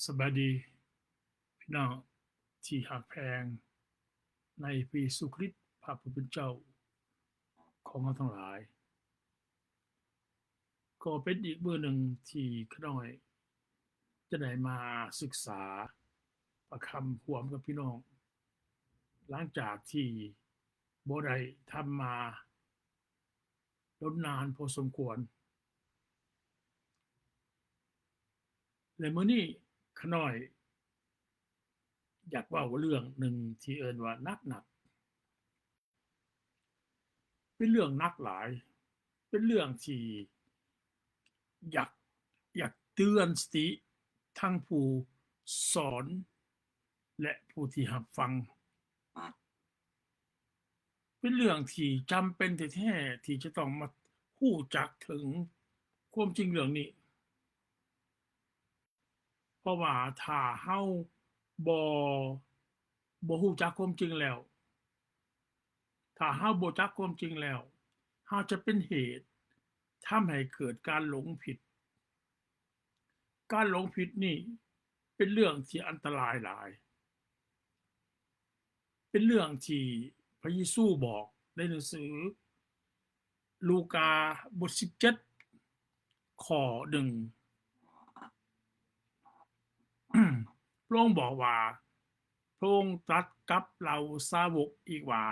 สบายดีพี่น้องที่หักแพงในพระเยซูคริสต์พระผู้เป็นเจ้าของเราทั้งหลายก็เป็นอีกเบอร์หนึ่งที่ข้าน้อยจะได้มาศึกษาประคำความกับพี่น้องหลังจากที่บ่ได้ทำมาล้นนานพอสมควรและมื้อนี้ข้าน้อยอยากเว้าเรื่องหนึ่งที่เอิ้นว่าหนักๆเป็นเรื่องหนักหลายเป็นเรื่องที่อยากอยากเตือนสติทั้งผู้สอนและผู้ที่รับฟังเป็นเรื่องที่จำเป็นแท้ๆที่จะต้องมาฮู้จักถึงความจริงเรื่องนี้เพราะว่าถ้าเฮาบ่บ่ฮู้จักความจริงแล้วถ้าเฮาบ่จักความจริงแล้วเฮาจะเป็นเหตุทำให้เกิดการหลงผิดการหลงผิดนี่เป็นเรื่องที่อันตรายหลายเป็นเรื่องที่พระเยซูบอกในหนังสือลูกาบท17ข้อ1พระองค์บอกว่าพระองค์ตรัสกับเหล่าสาวกอีกว่า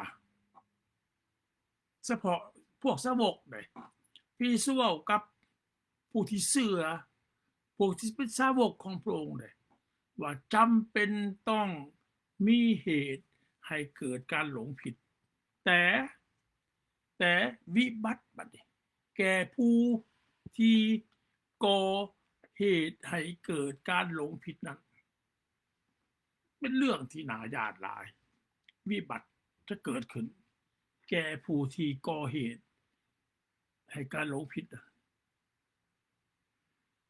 เฉพาะพวกสาวกได้พระเยซูเว้ากับผู้ที่เชื่อพวกที่เป็นสาวกของพระองค์ได้ว่าจำเป็นต้องมีเหตุให้เกิดการหลงผิดแต่วิบัติบัดนี้แก่ผู้ที่ก่อเหตุให้เกิดการหลงผิดนั้นเป็นเรื่องที่น่าย้านหลายวิบัติจะเกิดขึ้นแก่ผู้ที่ก่อเหตุให้การหลงผิด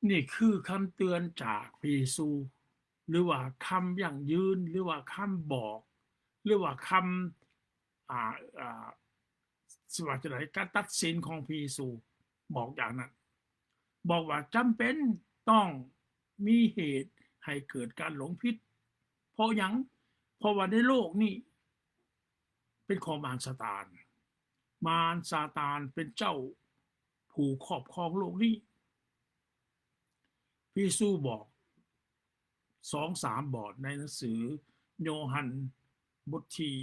นี่คือคำเตือนจากพระเยซูหรือว่าคำยั่งยืนหรือว่าคำบอกหรือว่าคำสว่าจะไหนการตัดสินของพระเยซูบอกอย่างนั้นบอกว่าจำเป็นต้องมีเหตุให้เกิดการหลงผิดเพราะหยังเพราะว่าในโลกนี้เป็นของมารซาตานมารซาตานเป็นเจ้าผู้ครอบครองโลกนี้พระเยซูบอก2-3บทในหนังสือโยฮันบทที่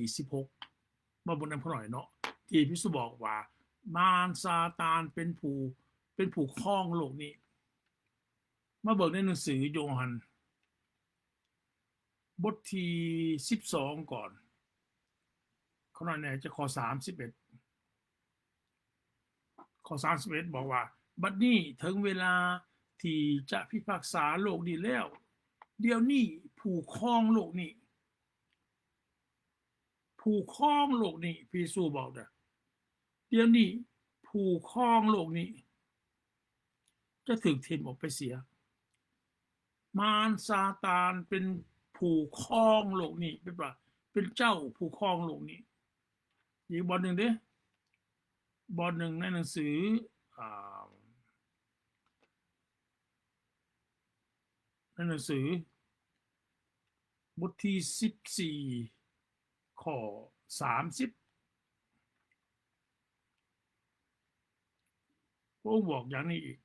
12 14 16มาบนนั้นพอหน่อยเนาะที่พระเยซูบอกว่ามารซาตานเป็นผู้ครองโลกนี้มาเบิกในหนังสือโยฮันบทที่12ก่อนข้อนั้นจะข้อ31ข้อ31บอกว่าบัดนี้ถึงเวลาที่จะพิพากษาโลกนี้แล้วเดี๋ยวนี้ผู้ครองโลกนี้ผู้ครองโลกนี้พระเยซูบอกนะเดี๋ยวนี้ผู้ครองโลกนี้จะถูกทิ่มออกไปเสียมารซาตานเป็นผู้ครองโลกนี้เป็นเจ้าผู้ครองโลกนี้อีกบทหนึ่งดิบทหนึ่งในหนังสือบทที่14ข้อ30พระองค์บอกอย่างนี้อีก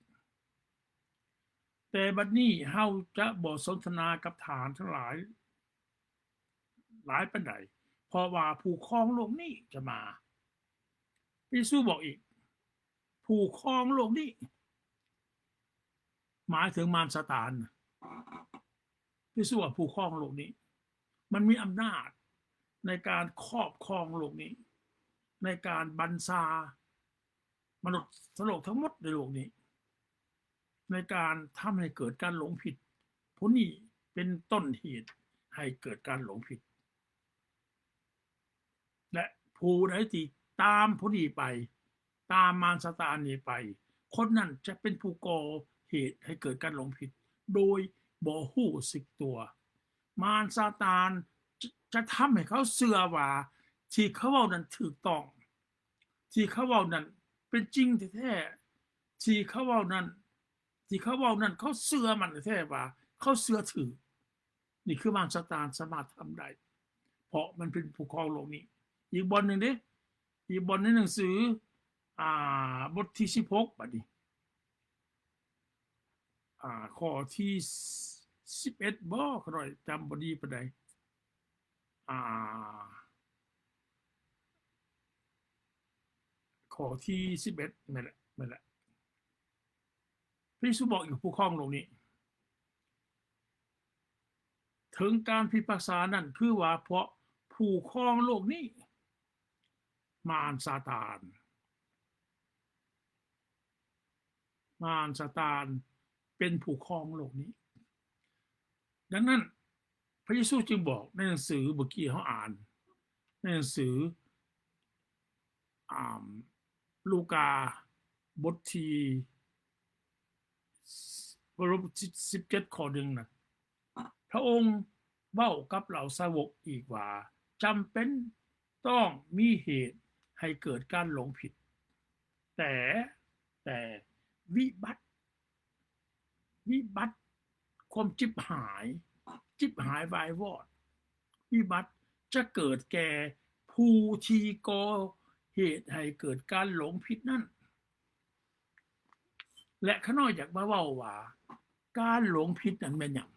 แต่บัดนี้เฮาจะบ่สนทนากับทานทั้งหลายปานใดเพราะว่าผู้ครองโลกนี้จะมาพระเยซูบอกอีกผู้ครองโลกนี้หมายถึงมารซาตานพระเยซูว่าผู้ครองโลกนี้มันมีอำนาจในการครอบครองโลกนี้ในการบัญชามนุษย์โลกทั้งหมดในโลกนี้ในการทำให้เกิดการหลงผิดผู้นี้เป็นต้นเหตุให้เกิดการหลงผิดและผู้ใดที่ตามผู้นี้ไปตามมารซาตานนี้ไปคนนั้นจะเป็นผู้ก่อเหตุให้เกิดการหลงผิดโดยบ่ฮู้สึกตัวมารซาตานจะทำให้เขาเชื่อว่าที่เขาเว้านั้นถูกต้องที่เขาเว้านั้นเป็นจริงแท้ๆที่เขาเว้านั้น ที่เขาเว้านั่นเขาเชื่อมันแท้ว่าเขาเชื่อถือนี่คือมารซาตานสามารถทำได้เพราะมันเป็นผู้ครองโลกนี้อีกบทหนึ่งเด้อีกบทในหนังสือบทที่16บัดนี้ข้อที่11บ่ก็ได้จำบ่ดีปานใดอ่าข้อที่11นั่นแหละนั่นแหละพระเยซูบอกอยู่ผู้ครองโลกนี้ถึงการพิพากษานั่นคือว่าเพราะผู้ครองโลกนี้มารซาตานเป็นผู้ครองโลกนี้ดังนั้นพระเยซูจึงบอกในหนังสือเมื่อกี้เขาอ่านในหนังสือลูกาบทที่17ข้อ1นะพระองค์เว้ากับเหล่าสาวกอีกว่าจำเป็นต้องมีเหตุให้เกิดการหลงผิดแต่วิบัติความจิบหายวายวอดวิบัติจะเกิดแก่ผู้ที่ก่อเหตุให้เกิดการหลงผิดนั่นและข้าน้อยอยากมาเว้าว่าการหลงผิดนั้นเป็นหยัง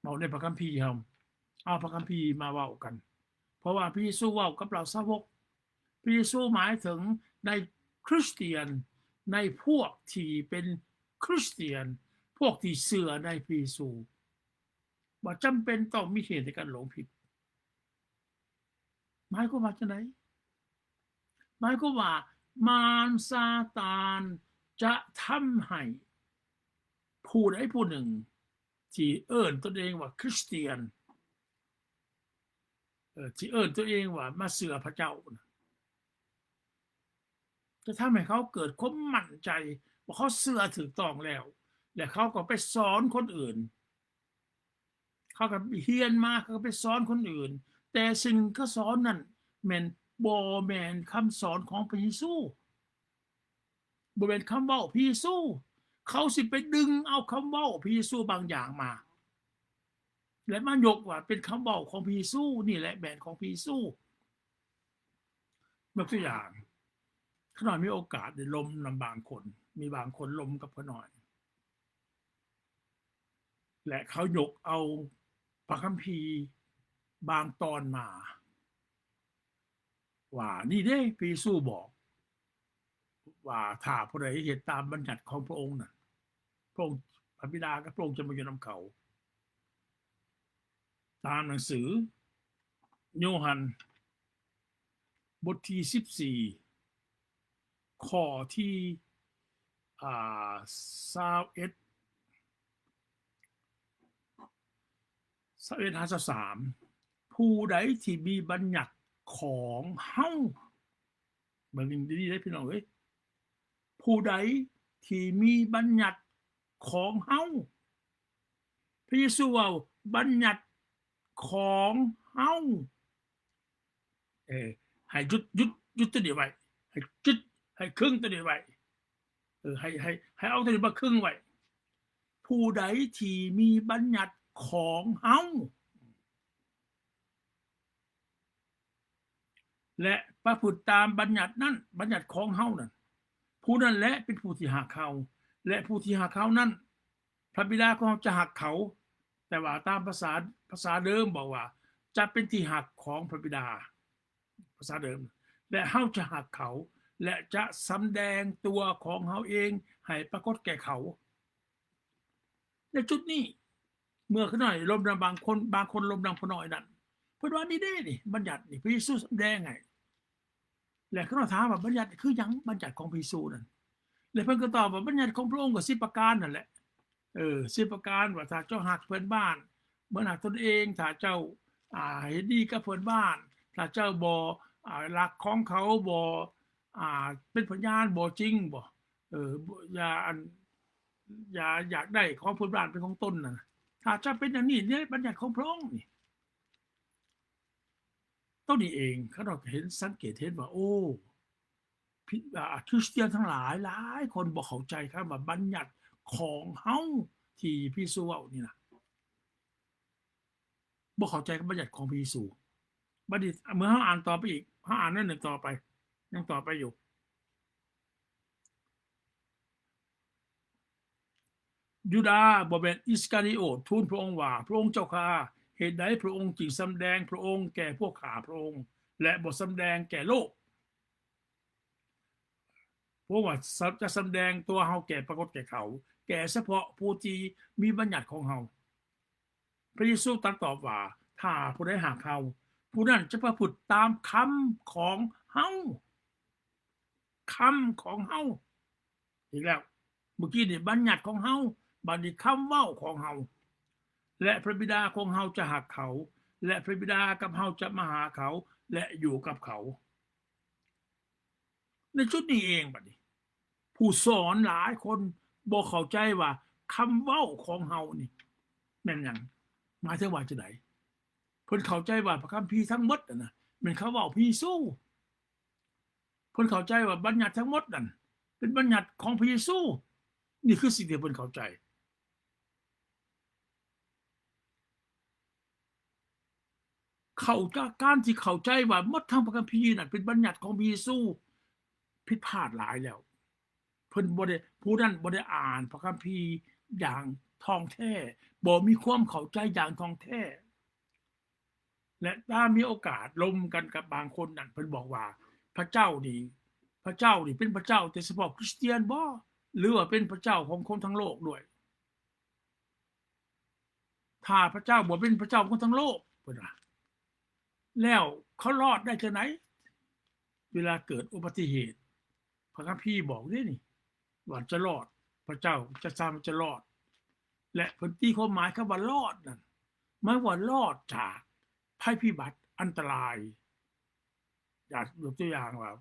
เว้าในพระคัมภีร์ครับเอาพระคัมภีร์มาเว้ากันเพราะว่าพระเยซูเว้ากับเหล่าสาวกพระเยซูหมายถึงในคริสเตียนในพวกที่เป็นคริสเตียนพวกที่เชื่อในพระเยซูว่าจำเป็นต้องมีเหตุในการหลงผิดหมายความว่าจังได๋หมายความว่ามารซาตานจะทำให้ผู้ใดผู้หนึ่งที่เอิ้นตนเองว่าคริสเตียนที่เอิ้นตัวเองว่ามาเชื่อพระเจ้าจะทำให้เขาเกิดความมั่นใจว่าเขาเชื่อถูกต้องแล้วและเขาก็ไปสอนคนอื่นเขาก็เรียนมาเขาก็ไปสอนคนอื่นแต่สิ่งเขาสอนนั้นแม่นบ่แม่นคำสอนของพระเยซูบ่แม่นคำเว้าพระเยซูเขาสิไปดึงเอาคำเว้าพระเยซูบางอย่างมาและมายกว่าเป็นคำเว้าของพระเยซูนี่แหละแม่นของพระเยซูยกตัวอย่างขน้อยมีโอกาสได้ลมนำบางคนมีบางคนลมกับขน้อยและเขายกเอาพระคัมภีร์บางตอนมาว่านี่เด้พระเยซูบอกว่าถ้าผู้ใดเฮ็ดตามบัญญัติของพระองค์น่ะพระองค์พระบิดากับพระองค์จะมาอยู่นำเขาตามหนังสือโยฮันบทที่14ข้อที่21 53ผู้ใดที่มีบัญญัติของเฮาเบิ่งดีๆได้พี่น้องเอ้ยผู้ใดที่มีบัญญัติของเฮาพระเยซูว่าบัญญัติของเฮาให้หยุดตัวนี้ไว้ให้จุดให้ครึ่งตัวนี้ไว้ให้เอาตัวนี้มาครึ่งไว้ผู้ใดที่มีบัญญัติของเฮาและประพฤติตามบัญญัตินั้นบัญญัติของเฮานั้นผู้นั้นแหละเป็นผู้ที่หักเขาและผู้ที่หักเขานั้นพระบิดาของเขาจะหักเขาแต่ว่าตามภาษาเดิมบอกว่าจะเป็นที่หักของพระบิดาภาษาเดิมและเฮาจะหักเขาและจะสำแดงตัวของเฮาเองให้ปรากฏแก่เขาในจุดนี้เมื่อขน้อยลมนำบางคนลมนำขน้อยนั้นเพิ่นว่านี่เด้นี่บัญญัตินี่พระเยซูสำแดงให้และเขาถามว่าบัญญัติคือหยังบัญญัติของพระเยซูนั่นแล้วเพิ่นก็ตอบว่าบัญญัติของพระองค์ก็10ประการนั่นแหละ10ประการว่าถ้าเจ้าหักเพื่อนบ้านเหมือนหักตนเองถ้าเจ้าเฮ็ดดีกับเพื่อนบ้านถ้าเจ้าบ่รักของเขาบ่เป็นพยานบ่จริงบ่อย่าอยากได้ของเพื่อนบ้านเป็นของตนน่ะถ้าจะเป็นอย่างนี้เนี่ยบัญญัติของพระองค์นี่ต้นนี้เองเขาเราเห็นสังเกตเห็นว่าโอ้ คริสเตียนทั้งหลายหลายคนบ่เข้าใจคำว่าบัญญัติของเฮาที่พระเยซูเว้านี่นะบ่เข้าใจกับบัญญัติของพระเยซูบัดนี้เมื่อเฮาอ่านต่อไปอีกเฮาอ่านเรื่องหนึ่งต่อไปยังต่อไปอยู่ยูดาห์บ่แม่นอิสคาริโอตทูลพระองค์ว่าพระองค์เจ้าข้าเหตุใดพระองค์จึงสำแดงพระองค์แก่พวกข้าพระองค์และบ่สำแดงแก่โลกเพราะว่าจะสำแดงตัวเฮาแก่ปรากฏแก่เขาแก่เฉพาะผู้ที่มีบัญญัติของเฮาพระเยซูตรัสตอบว่าถ้าผู้ใดหากเฮาผู้นั้นจะประพฤติตามคำของเฮาคำของเฮาอีกแล้วเมื่อกี้นี่บัญญัติของเฮาบัดนี้คำเว้าของเฮาและพระบิดาของเฮาจะหักเขาและพระบิดากับเฮาจะมาหาเขาและอยู่กับเขาในจุดนี้เองบัดนี้ผู้สอนหลายคนบ่เข้าใจว่าคำเว้าของเฮานี่แม่นหยังหมายถึงว่าจังได๋เพิ่นเข้าใจว่าพระคัมภีร์ทั้งหมดน่ะนะแม่นเขาเว้าพระเยซูเพิ่นเข้าใจว่าบัญญัติทั้งหมดนั่นเป็นบัญญัติของพระเยซูนี่คือสิ่งที่เพิ่นเข้าใจเขาจากการที่เข้าใจว่าหมดทั้งพระคัมภีร์นั่นเป็นบัญญัติของพระเยซูผิดพลาดหลายแล้วเพิ่นบ่ได้ผู้นั้นบ่ได้อ่านพระคัมภีร์อย่างท่องแท้บ่มีความเข้าใจอย่างท่องแท้และถ้ามีโอกาสลมกันกับบางคนนั่นเพิ่นบอกว่าพระเจ้านี่เป็นพระเจ้าแต่เฉพาะคริสเตียนบ่หรือว่าเป็นพระเจ้าของคนทั้งโลกด้วยถ้าพระเจ้าบ่เป็นพระเจ้าของคนทั้งโลกเพิ่นว่าแล้วเขารอดได้จังได๋เวลาเกิดอุบัติเหตุพระคัมภีร์บอกเด้นี่ว่าจะรอดพระเจ้าจะสร้างจะรอดและเพิ่นตีความหมายคำว่ารอดนั่นหมายว่ารอดจากภัยพิบัติอันตรายยกตัวอย่างว่า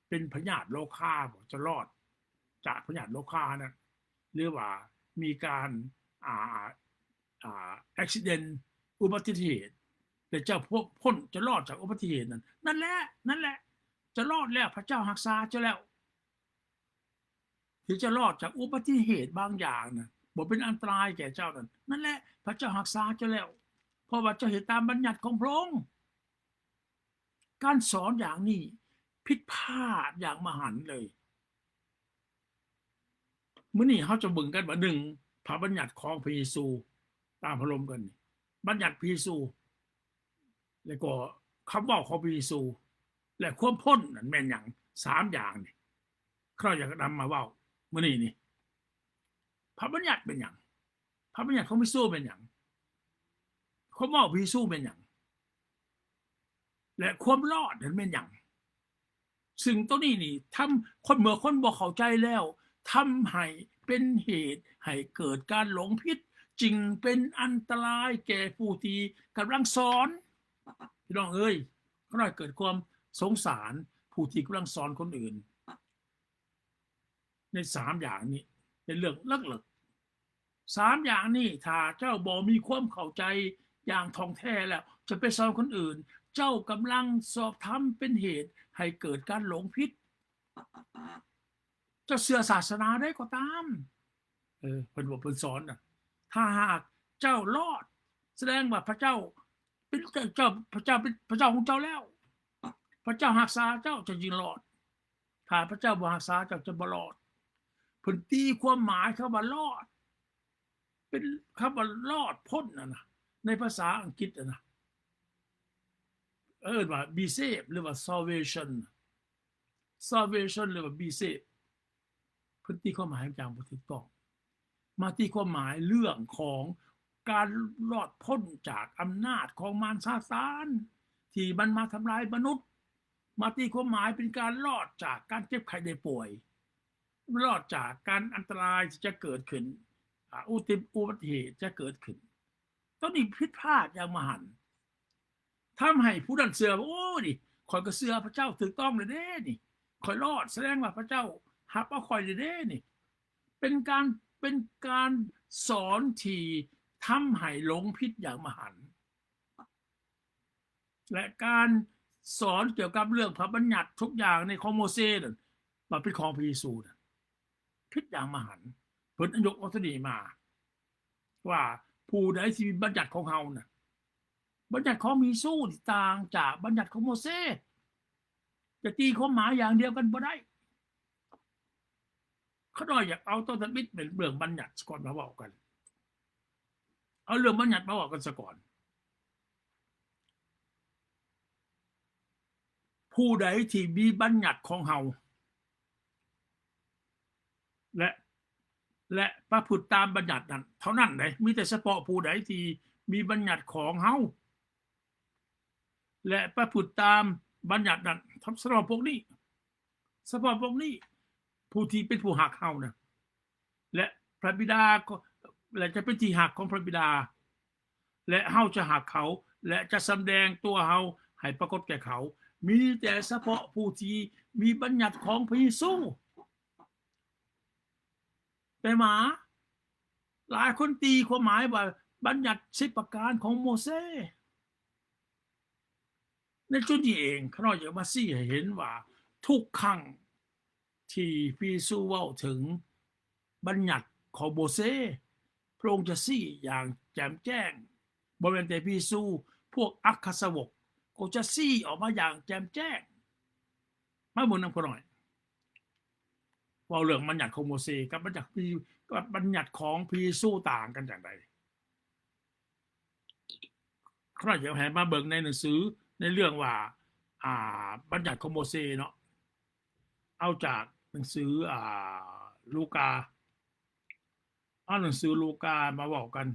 เป็นพยาธิโรคาบ่จะรอดจากพยาธิโรคานั้นหรือว่ามีการอุบิเหตุอุบัติเหตุแต่เจ้าพ้นจะรอดจากอุบัติเหตุนั้นนั่นแหละจะรอดแล้วพระเจ้ารักษาจะแล้วที่จะรอดจากอุบัติเหตุบางอย่างนะบ่เป็นอันตรายแก่เจ้านั่นแหละพระเจ้ารักษาจะแล้วเพราะว่าเจ้าเฮ็ดตามบัญญัติของพระองค์การสอนอย่างนี้ผิดพลาดอย่างมหันต์เลยมื้อนี้เฮาจะเบิ่งกันว่า1พระบัญญัติของพระเยซูตามพระลมกันบัญญัติพระเยซูแล้วก็คำเว้าของพระเยซูและความพ้นนั่นแม่นหยัง3อย่างนี่เราอยากนำมาเว้ามื้อนี้นี่พระบัญญัติเป็นหยังพระบัญญัติของพระเยซูเป็นหยังความเว้าพระเยซูเป็นหยังและความรอดนั้นเป็นหยังซึ่งตัวนี้นี่ทำคนเมื่อคนบ่เข้าใจแล้วทำให้เป็นเหตุให้เกิดการหลงผิดจึงเป็นอันตรายแก่ผู้ที่กำลังสอนพี่น้องเอ้ยก็ได้เกิดความสงสารผู้ที่กำลังสอนคนอื่นใน3อย่างนี้เป็นเรื่องเลิก3อย่างนี้ถ้าเจ้าบ่มีความเข้าใจอย่างท่องแท้แล้วจะไปสอนคนอื่นเจ้ากำลังสอบทำเป็นเหตุให้เกิดการหลงผิดจะเชื่อศาสนาได้ก็ตามเพิ่นบอกเพิ่นสอนน่ะถ้าหากเจ้ารอดแสดงว่าพระเจ้าเป็นเจ้าพระเจ้าเป็นพระเจ้าของเจ้าแล้วพระเจ้ารักษาเจ้าจะจึงรอดถ้าพระเจ้าบ่รักษาเจ้าจะบ่รอดเพิ่นตีความหมายคำว่ารอดเป็นคำว่ารอดพ้นนะในภาษาอังกฤษนะว่า be saved หรือว่า salvation หรือว่า be saved เพิ่นตีความหมายอย่างบ่ถูกต้องมาตีความหมายเรื่องของการรอดพ้นจากอำนาจของมารซาตานที่มันมาทำลายมนุษย์มาตีความหมายเป็นการรอดจากการเจ็บไข้ได้ป่วยรอดจากการอันตรายที่จะเกิดขึ้นอุบัติเหตุจะเกิดขึ้นตอนนี้ผิดพลาดอย่างมหันต์ทำให้ผู้นั้นเชื่อว่าโอ้นี่ข่อยก็เชื่อพระเจ้าถูกต้องเลยเด้นี่ข่อยรอดแสดงว่าพระเจ้ารับเอาข่อยเลยเด้นี่เป็นการสอนที่ทำให้หลงผิดอย่างมหันต์และการสอนเกี่ยวกับเรื่องพระบัญญัติทุกอย่างในของโมเสส ว่าเป็นของพระเยซูนะผิดอย่างมหันต์เพิ่นยกอัตนีมาว่าผู้ใดที่มีบัญญัติของเฮานะบัญญัติของพระเยซูต่างจากบัญญัติของโมเสสจะตีความหมายอย่างเดียวกันบ่ได้เขาน้อยอยากเอาต้นธมิตรเป็นเรื่องบัญญัติก่อนมาบอกกันเอาเรื่องบัญญัติมาบอกกันซะก่อนผู้ใดที่มีบัญญัติของเฮาและประพฤติตามบัญญัตินั้นเท่านั้นเลยมีแต่เฉพาะผู้ใดที่มีบัญญัติของเฮาและประพฤติตามบัญญัตินั้นสำหรับพวกนี้ผู้ที่เป็นผู้หักเฮานะและพระบิดาและจะเป็นที่หักของพระบิดาและเฮาจะหักเขาและจะแสดงตัวเฮาให้ปรากฏแก่เขามีแต่เฉพาะผู้ที่มีบัญญัติของพระเยซูแต่หมาหลายคนตีความหมายว่าบัญญัติ10ประการของโมเสสในจุดนี้เองข้าน้อยอยากมาชี้ให้เห็นว่าทุกครั้งที่พระเยซูเว้าถึงบัญญัติของโมเสสพระองค์จะชี้อย่างแจ่มแจ้งบ่แม่นแต่พระเยซูพวกอัครสาวกก็จะชี้ออกมาอย่างแจ่มแจ้งมาบนนำข้าน้อยว่าเรื่องบัญญัติของโมเสสกับบัญญัติของพระเยซูต่างกันอย่างไรข้าน้อยอยากให้มาเบิ่งในหนังสือในเรื่องว่าบัญญัติของโมเสสเนาะเอาจากหนังสือลูกาเอาหนังสือลูกามาบอกกัน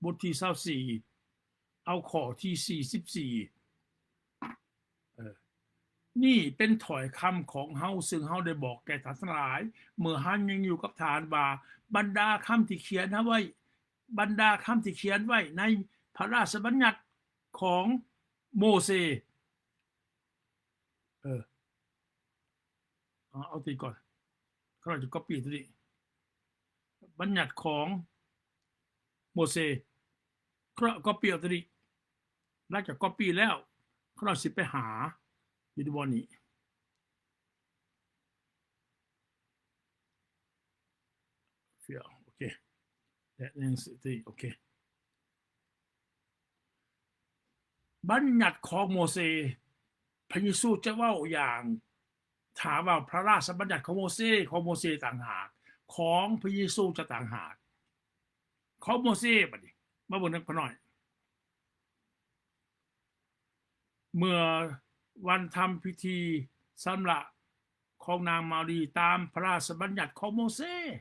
บทที่24เอาข้อที่44นี่เป็นถ้อยคำของเฮาซึ่งเฮาได้บอกแก่ท่านทั้งหลายเมื่อท่านยังอยู่กับฐานว่าบรรดาคำที่เขียนไว้ในพระราชบัญญัติของโมเสสเอาตีก่อนเขาจะ copy ตัวนี้บัญญัติของโมเสสเขา copy ตัวนี้หลังจาก copy แล้วเขาสิไปหาอยู่ในบนนี้โอเคและหนังสือที่โอเคบัญญัติของโมเสสพระเยซูจะเว้าอย่างถามว่าพระราชบัญญัติของโมเสสต่างหากของพระเยซูจะต่างหากของโมเสสบัดนี้มาบนนั้นพอหน่อยเมื่อวันทำพิธีสำหรับของนางมารีตามพระราชบัญญัติของโมเสส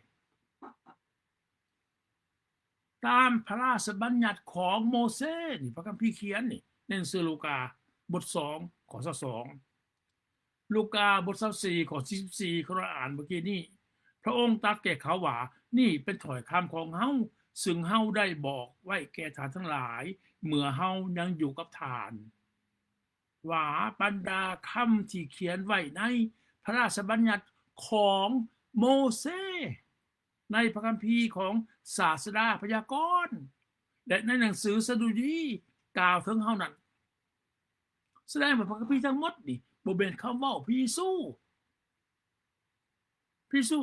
ตามพระราชบัญญัติของโมเสสนี่พระคัมภีร์เขียนนี่ในหนังสือลูกาบท2ข้อ2ลูกาบท24ข้อ44เขาอ่านเมื่อกี้นี้พระองค์ตรัสแก่เขาว่านี่เป็นถ้อยคำของเฮาซึ่งเฮาได้บอกไว้แก่ท่านทั้งหลายเมื่อเฮายังอยู่กับท่านว่าบรรดาคำที่เขียนไว้ในพระราชบัญญัติของโมเสสในพระคัมภีร์ของศาสดาพยากรณ์และในหนังสือสดุดีกล่าวถึงเฮานั้นแสดงว่าพระคัมภีร์ทั้งหมดนี่บ่เป็นคำเว้าพระเยซู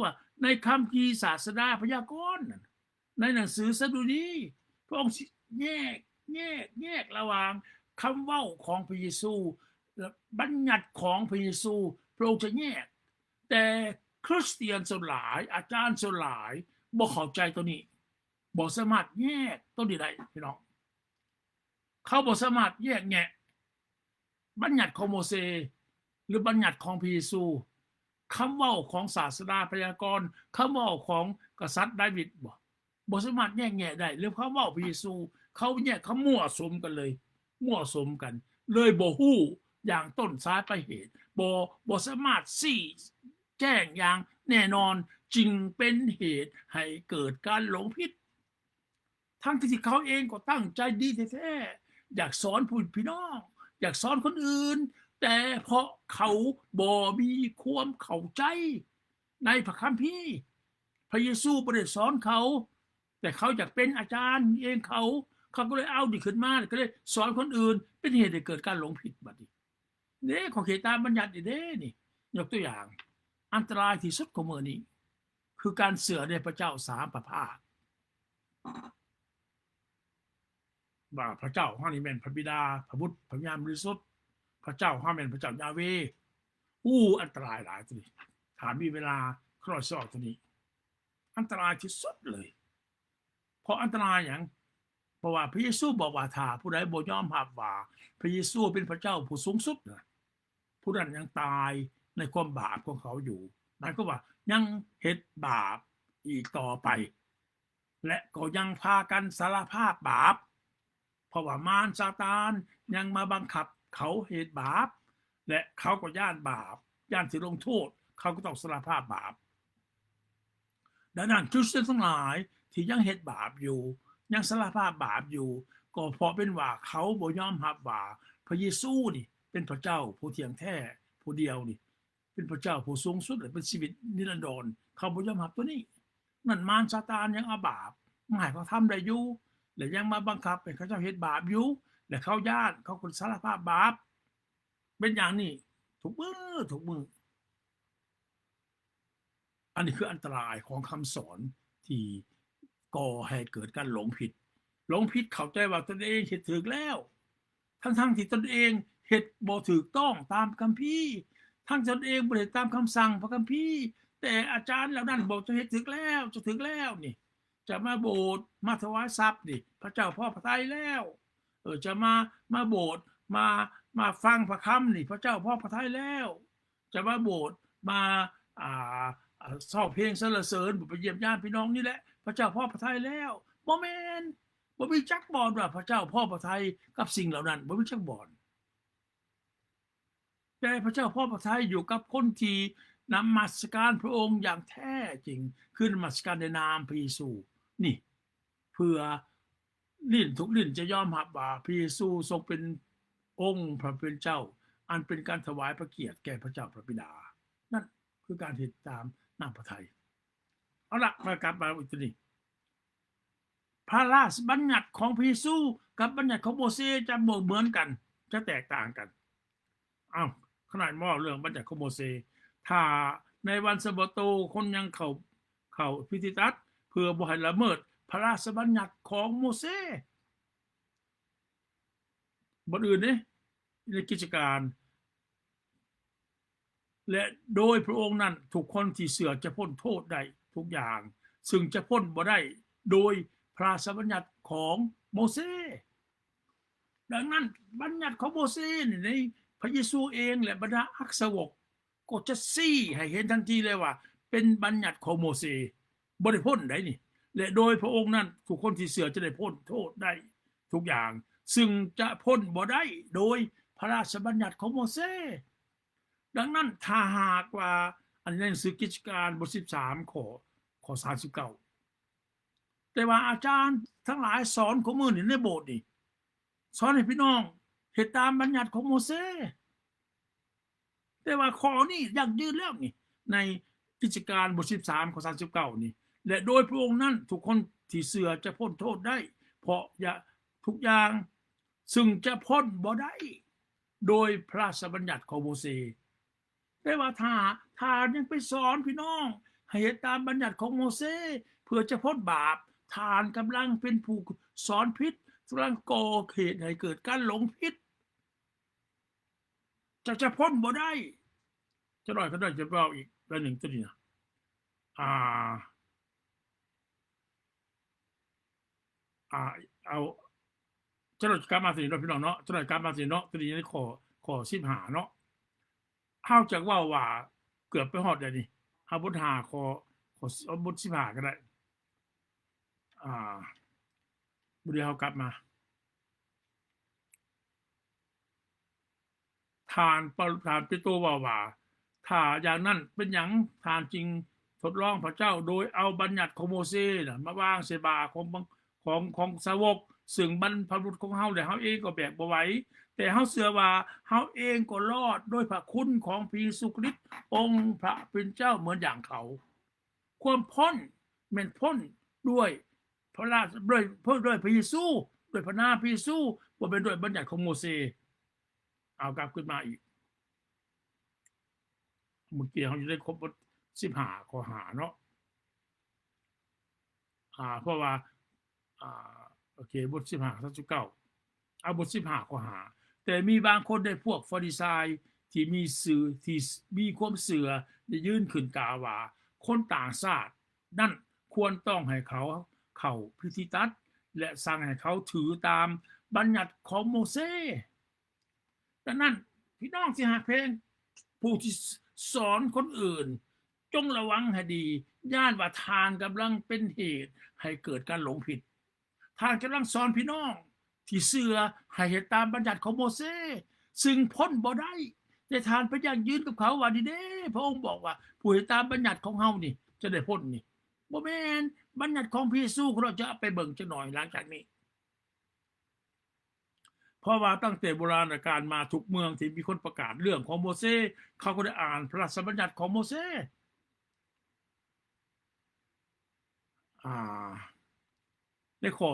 ว่าในคัมภีร์ศาสดาพยากรณ์ในหนังสือสดุดีพระองค์แยกระหว่างคำเว้าของพระเยซูบัญญัติของพระเยซูพระองค์จะแยกแต่คริสเตียนส่วนหลายอาจารย์ส่วนหลายบ่เข้าใจตัวนี้บ่สามารถแยกตัวนี้ได้พี่น้องเขาบ่สามารถแยกแยะบัญญัติของโมเสสหรือบัญญัติของพระเยซูคำเว้าของศาสดาพยากรณ์คำเว้าของกษัตริย์ดาวิดบ่สามารถแยกแยะได้หรือคำเว้าพระเยซูเขาแยกเขามั่วสุมกันเลยบ่ฮู้อย่างต้นสายปลายเหตุบ่สามารถชี้แจ้งอย่างแน่นอนจึงเป็นเหตุให้เกิดการหลงผิดทั้งที่เขาเองก็ตั้งใจดีแท้ๆอยากสอนพี่น้องอยากสอนคนอื่นแต่เพราะเขาบ่มีความเข้าใจในพระคัมภีร์พระเยซูบ่ได้สอนเขาแต่เขาอยากเป็นอาจารย์เองเขาก็เลยเอาดิขึ้นมาก็เลยสอนคนอื่นเป็นเหตุให้เกิดการหลงผิดบัดนี้ขอเขตตามบัญญัติเด้นี่ยกตัวอย่าง อันตรายที่สุดของมื้อนี้คือการเสือในพระเจ้าสามพระภาคว่าพระเจ้าเฮานี่แม่นพระบิดาพระบุตรพระวิญญาณบริสุทธิ์พระเจ้าเฮาแม่นพระเจ้ายาห์เวห์อันตรายหลายตัวนี้ถ้ามีเวลาครอยสอบตัวนี้อันตรายที่สุดเลยเพราะอันตรายหยังเพราะว่าพระเยซูบอกว่าถ้าผู้ใดบ่ยอมรับว่าพระเยซูเป็นพระเจ้าผู้สูงสุดน่ะผู้นั้นยังตายในความบาปของเขาอยู่หมายความว่ายังเฮ็ดบาปอีกต่อไปและก็ยังพากันสารภาพบาปเพราะว่ามารซาตานยังมาบังคับเขาเหตุบาปและเขาก็ย่านบาปย่านสิลงโทษเขาก็ต้องสารภาพบาปดังนั้นคริสเตียนทั้งหลายที่ยังเหตุบาปอยู่ยังสารภาพบาปอยู่ก็เพราะเป็นว่าเขาบ่ยอมรับว่าพระเยซูนี่เป็นพระเจ้าผู้เที่ยงแท้ผู้เดียวนี่เป็นพระเจ้าผู้สูงสุดและเป็นชีวิตนิรันดรเขาบ่ยอมรับตัวนี้นั่นมารซาตานยังเอาบาปมาให้เขาทำได้อยู่และยังมาบังคับให้เขาเจ้าเฮ็ดบาปอยู่และเขาย่านเขาคนสารภาพบาปเป็นอย่างนี้ทุกมืออันนี้คืออันตรายของคำสอนที่ก่อให้เกิดการหลงผิดเข้าใจว่าตนเองเฮ็ดถูกแล้วทั้งที่ตนเองเฮ็ดบ่ถูกต้องตามคัมภีร์ทั้งตนเองบ่ได้ตามคำสั่งพระคัมภีร์แต่อาจารย์เหล่านั้นบอกจะเฮ็ดถูกแล้วจะถูกแล้วนี่จะมาโบสถ์มาถวายทรัพย์นี่พระเจ้าพอพระทัยแล้วจะมาโบสถ์มาฟังพระคำนี่พระเจ้าพอพระทัยแล้วจะมาโบสถ์มาเศร้าเพลงสรรเสริญไปเยี่ยมญาติพี่น้องนี่แหละพระเจ้าพ่อพระทัยแล้วบ่แม่นบ่มีจักบอนว่าพระเจ้าพ่อพระทัยกับสิ่งเหล่านั้นบ่มีจักบอนแต่พระเจ้าพ่อพระทัยอยู่กับคนที่นมัสการพระองค์อย่างแท้จริงคือนมัสการในนามพระเยซูนี่เพื่อลิ้นทุกลิ้นจะยอมรับว่าพระเยซูทรงเป็นองค์พระผู้เป็นเจ้าอันเป็นการถวายพระเกียรติแก่พระเจ้าพระบิดานั่นคือการเฮ็ดตามน้ำพระทัยเอาละมากลับมาอีกทีนี้พระราชบัญญัติของพระเยซูกับบัญญัติของโมเสสจะบ่เหมือนกันจะแตกต่างกันขนาดมอเรื่องบัญญัติของโมเสสถ้าในวันสะบาโตคนยังเข้าพิธีตัดเพื่อบ่ให้ละเมิดพระราชบัญญัติของโมเสสบทอื่นนี่ในกิจการและโดยพระองค์นั้นทุกคนที่เสือจะพ้นโทษได้ทุกอย่างซึ่งจะพ้นบ่ได้โดยพระราชบัญญัติของโมเสสดังนั้นบัญญัติของโมเสสในพระเยซูเองและบรรดาอักษรวกก็จะซี่ให้เห็นทันทีเลยว่าเป็นบัญญัติของโมเสสบ่ได้พ้นได้นี่และโดยพระองค์นั้นทุกคนที่เสือจะได้พ้นโทษได้ทุกอย่างซึ่งจะพ้นบ่ได้โดยพระราชบัญญัติของโมเสสดังนั้นถ้าหากว่าอันในหนังสือกิจการบท13ข้อ39แต่ว่าอาจารย์ทั้งหลายสอนของมื้อนี้ในโบสถ์นี่สอนให้พี่น้องเฮ็ดตามบัญญัติของโมเสสแต่ว่าข้อนี้ยั่งยืนแล้วนี่ในกิจการบท13ข้อ39นี่และโดยพระองค์นั้นทุกคนที่เชื่อจะพ้นโทษได้เพราะทุกอย่างซึ่งจะพ้นบ่ได้โดยพระราชบัญญัติของโมเสสแต่ว่าถ้ายังไปสอนพี่น้องให้เฮ็ดตามบัญญัติของโมเสสเพื่อจะพ้นบาปทานกำลังเป็นผู้สอนผิดกำลังก่อเหตุให้เกิดการหลงผิดจะพ้นบ่ได้จะหน่อยก็ได้จะเล่าอีกเรื่องหนึ่งตัวนี้นะเอาจะหน่อยกลับมาสิเนาะพี่น้องเนาะจะหน่อยกลับมาสิเนาะตัวนี้ในข้อ15เนาะเฮาจักว่าเกือบไปฮอดแล้วนี่เฮาบ่5ข้อบท15ก็ได้บ่ได้เฮากลับมาทานเปโตรว่าถ้าอย่างนั้นเป็นหยังทานจริงทดลองพระเจ้าโดยเอาบัญญัติของโมเสสน่ะมาวางใส่บ่าของสาวกซึ่งบรรพบุรุษของเฮาและเฮาเองก็แบกบ่ไหวแต่เฮาเชื่อว่าเฮาเองก็รอดด้วยพระคุณของพระเยซูคริสต์องค์พระเป็นเจ้าเหมือนอย่างเขาความพ้นแม่นพ้นด้วยพระราชด้วยพระเยซูด้วยพระนามพระเยซูบ่เป็นด้วยบัญญัติของโมเสสเอากลับขึ้นมาอีก เมื่อกี้เขาจะได้ครบ15 ข้อหาเนาะเพราะว่าโอเคบท15 39เอาบท15 ข้อหาแต่มีบางคนได้พวกฟาริสายที่มีสื่อที่มีความเสื่อได้ยื่นขึ้นกล่าวว่าคนต่างชาตินั่นควรต้องให้เขาเข้าพิธีตัดและสั่งให้เขาถือตามบัญญัติของโมเสสดังนั้นพี่น้องที่หากเพลงผู้ที่สอนคนอื่นจงระวังให้ดีย่านว่าทานกำลังเป็นเหตุให้เกิดการหลงผิดทานกำลังสอนพี่น้องที่เสือให้เหตุตามบัญญัติของโมเสสซึ่งพ้นบ่ได้แต่ทานไปยังยืนกับเขาว่าดีเด้พระองค์บอกว่าผู้เหตุตามบัญญัติของเฮานี่จะได้พ้นนี่บ่แม่นบัญญัติของพระเยซูเราจะไปเบิ่งจักหน่อยหลังจากนี้เพราะว่าตั้งแต่โบราณกาลมาทุกเมืองที่มีคนประกาศเรื่องของโมเสสเขาก็ได้อ่านพระราชบัญญัติของโมเสสในข้อ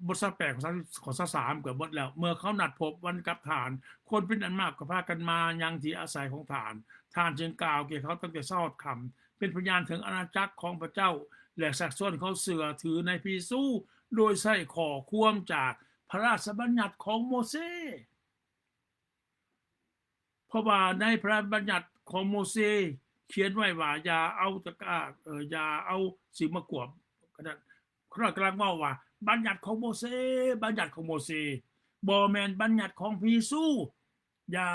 บท8ข้อ3ก็หมดแล้วเมื่อเขานัดพบวันกับฐานคนเป็นอันมากก็พากันมายังที่อาศัยของฐานจึงกล่าวแก่เขาตั้งแต่เช้าค่ำเป็นพยานถึงอาณาจักรของพระเจ้าและสักส่วนเขาเสือถือในพระเยซูโดยใช้ข้อความจากพระราชบัญญัติของโมเสสเพราะว่าในพระราชบัญญัติของโมเสสเขียนไว้ว่าอย่าเอาตะกร้าอย่าเอาสิ่งมากวบก็นั้นเขากำลังว่าบัญญัติของโมเสสบัญญัติของโมเสสบ่แม่นบัญญัติของพระเยซูอย่า